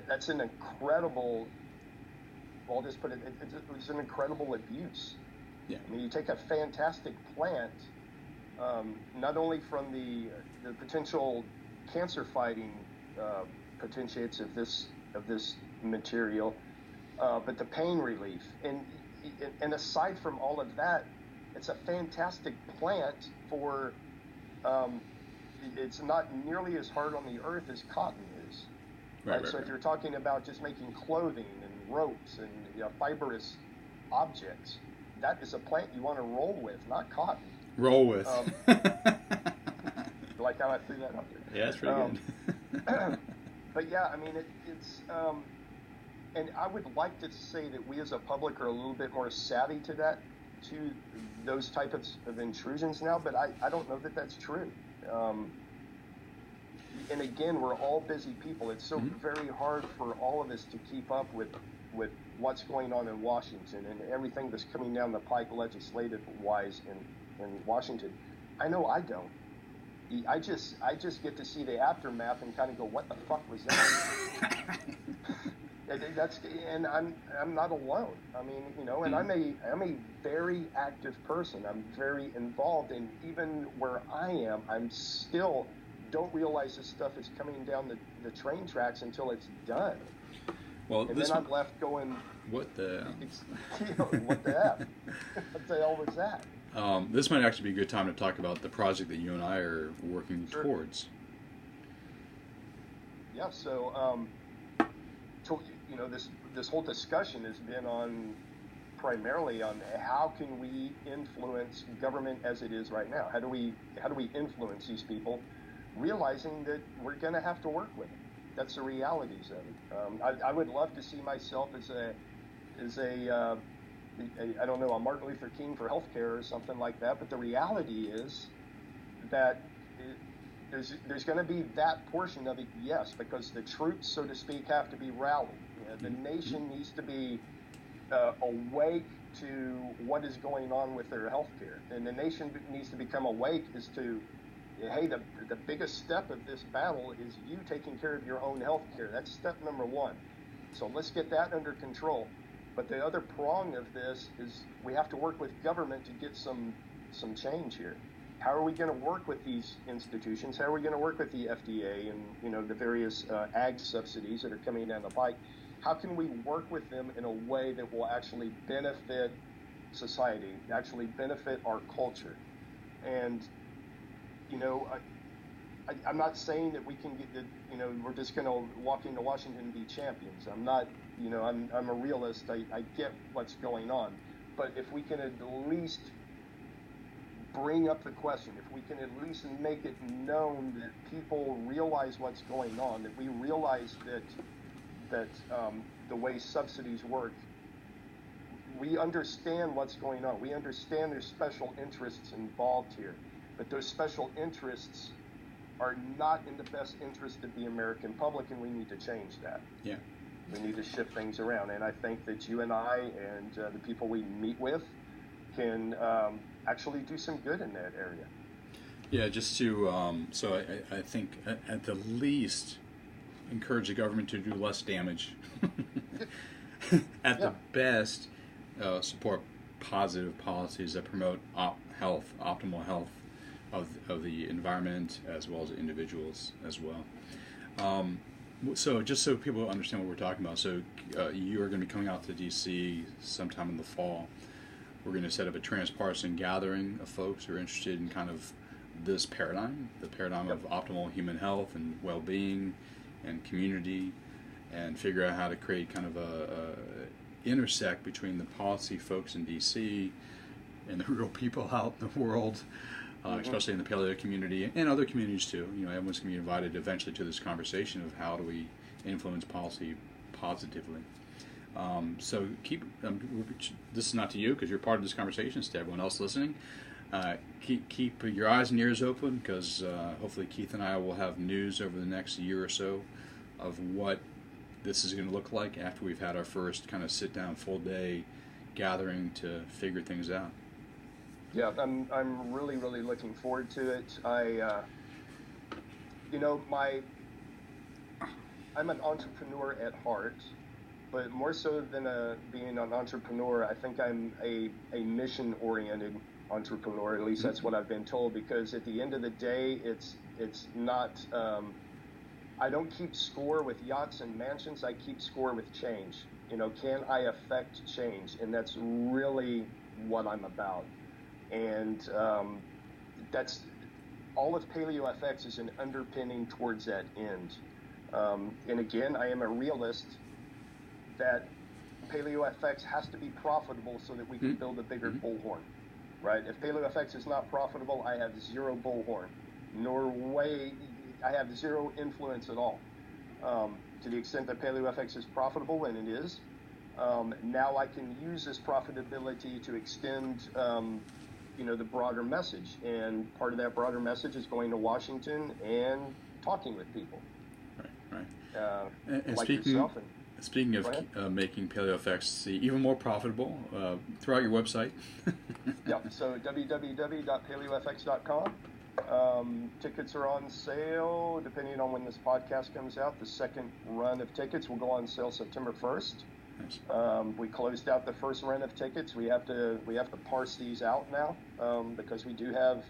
that's an incredible. Well, I'll just put it. It's an incredible abuse. Yeah. I mean, you take a fantastic plant, not only from the potential cancer-fighting potentiates of this material, but the pain relief, and aside from all of that, it's a fantastic plant for. It's not nearly as hard on the earth as cotton is. Right. So if you're talking about just making clothing and ropes and fibrous objects, that is a plant you want to roll with, not cotton. Roll with. Like how I threw that up there. Yeah, that's pretty good. But yeah, I mean, it's and I would like to say that we as a public are a little bit more savvy to those types of intrusions now, but I don't know that that's true. And again, we're all busy people. It's so very hard for all of us to keep up with what's going on in Washington and everything that's coming down the pike legislative-wise in Washington. I know I don't. I just get to see the aftermath and kind of go, what the fuck was that? And I'm not alone. I mean, and I'm a very active person. I'm very involved, and even where I am, I'm still don't realize this stuff is coming down the train tracks until it's done. Well, and then I'm left going, what the what the F? What the hell was that? This might actually be a good time to talk about the project that you and I are working towards. Yeah, so this whole discussion has been primarily on how can we influence government as it is right now? How do we influence these people, realizing that we're going to have to work with them? That's the realities of it. I would love to see myself as a I don't know, a Martin Luther King for healthcare or something like that. But the reality is that there's going to be that portion of it, yes, because the troops, so to speak, have to be rallied. The nation needs to be awake to what is going on with their healthcare, and the nation needs to become awake as to, hey, the biggest step of this battle is you taking care of your own healthcare. That's step number one. So let's get that under control. But the other prong of this is we have to work with government to get some change here. How are we going to work with these institutions? How are we going to work with the FDA and the various ag subsidies that are coming down the pike? How can we work with them in a way that will actually benefit society, actually benefit our culture? And I'm not saying that we can get we're just going to walk into Washington and be champions. I'm not. I'm a realist. I get what's going on. But if we can at least bring up the question, if we can at least make it known that people realize what's going on, that we realize that the way subsidies work, we understand what's going on. We understand there's special interests involved here. But those special interests are not in the best interest of the American public, and we need to change that. Yeah. We need to shift things around, and I think that you and I and the people we meet with can actually do some good in that area. Yeah, just to so I think at the least encourage the government to do less damage. At the best, support positive policies that promote optimal health of the environment as well as individuals as well. So just so people understand what we're talking about, so you are going to be coming out to D.C. sometime in the fall. We're going to set up a transpartisan gathering of folks who are interested in kind of this paradigm, the paradigm of optimal human health and well-being and community, and figure out how to create kind of a intersect between the policy folks in D.C. and the real people out in the world, especially in the paleo community and other communities too. Everyone's going to be invited eventually to this conversation of how do we influence policy positively. So keep. This is not to you because you're part of this conversation. It's to everyone else listening. Keep your eyes and ears open because hopefully Keith and I will have news over the next year or so of what this is going to look like after we've had our first kind of sit-down full-day gathering to figure things out. Yeah, I'm really, really looking forward to it. I'm an entrepreneur at heart, but more so than being an entrepreneur, I think I'm a mission-oriented entrepreneur. At least that's what I've been told. Because at the end of the day, it's not. I don't keep score with yachts and mansions. I keep score with change. Can I affect change? And that's really what I'm about. And that's all of PaleoFX is an underpinning towards that end. And again, I am a realist that PaleoFX has to be profitable so that we can build a bigger bullhorn, right? If PaleoFX is not profitable, I have zero bullhorn, I have zero influence at all. To the extent that PaleoFX is profitable, and it is, now I can use this profitability to extend the broader message. And part of that broader message is going to Washington and talking with people. Right. And like speaking, yourself. Speaking of making PaleoFX even more profitable, throw out your website. Yep, so www.paleofx.com. Tickets are on sale depending on when this podcast comes out. The second run of tickets will go on sale September 1st. We closed out the first run of tickets. We have to parse these out now because we do have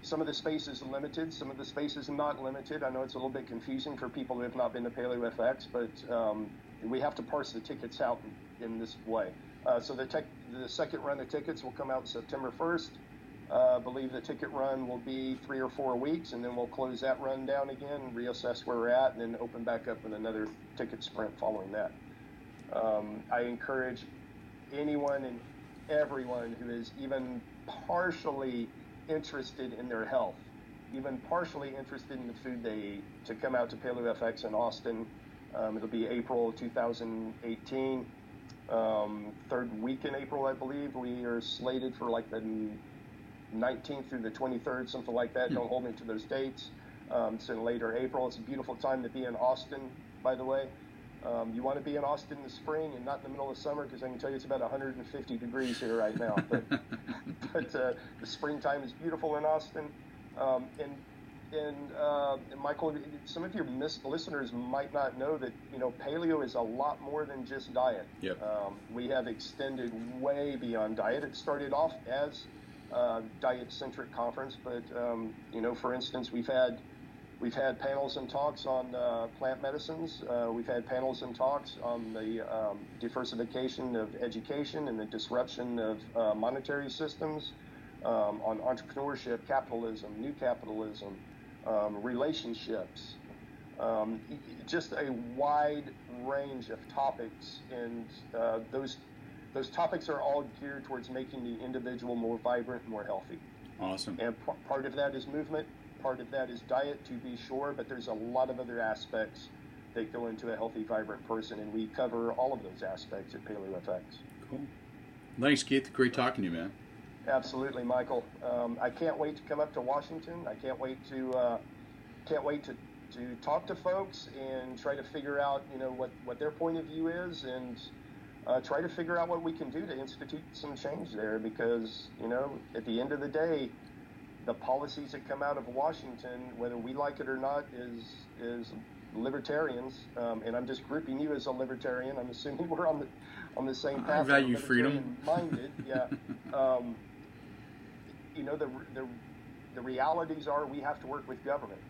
some of the space is limited, some of the space is not limited. I know it's a little bit confusing for people who have not been to PaleoFX, but we have to parse the tickets out in this way. So the second run of tickets will come out September 1st. I believe the ticket run will be 3 or 4 weeks, and then we'll close that run down again, reassess where we're at, and then open back up with another ticket sprint following that. I encourage anyone and everyone who is even partially interested in their health, even partially interested in the food they eat, to come out to PaleoFX in Austin. It'll be April 2018, third week in April, I believe. We are slated for like the 19th through the 23rd, something like that. Don't hold me to those dates. It's in later April. It's a beautiful time to be in Austin, by the way. You want to be in Austin in the spring and not in the middle of summer, because I can tell you it's about 150 degrees here right now. But the springtime is beautiful in Austin. And Michael, some of your listeners might not know that paleo is a lot more than just diet. Yep. We have extended way beyond diet. It started off as a diet-centric conference, but for instance, we've had panels and talks on plant medicines. We've had panels and talks on the diversification of education and the disruption of monetary systems, on entrepreneurship, capitalism, new capitalism, relationships, just a wide range of topics. And those topics are all geared towards making the individual more vibrant and more healthy. Awesome. And part of that is movement. Part of that is diet, to be sure, but there's a lot of other aspects that go into a healthy, vibrant person, and we cover all of those aspects at PaleoFX. Cool. Thanks, Keith. Great talking to you, man. Absolutely, Michael. I can't wait to come up to Washington. I can't wait to talk to folks and try to figure out what their point of view is, and try to figure out what we can do to institute some change there, because at the end of the day, the policies that come out of Washington, whether we like it or not, is libertarians, and I'm just grouping you as a libertarian. I'm assuming we're on the same path. I value freedom. Minded, yeah. The realities are we have to work with government,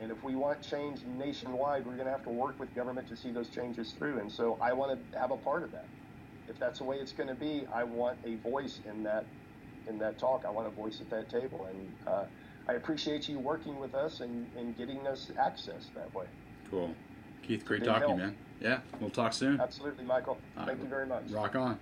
and if we want change nationwide, we're going to have to work with government to see those changes through. And so I want to have a part of that. If that's the way it's going to be, I want a voice in that talk. I want a voice at that table, and I appreciate you working with us and getting us access that way. Cool. Keith, great talking, man. Yeah, we'll talk soon. Absolutely, Michael. Thank you very much. Rock on.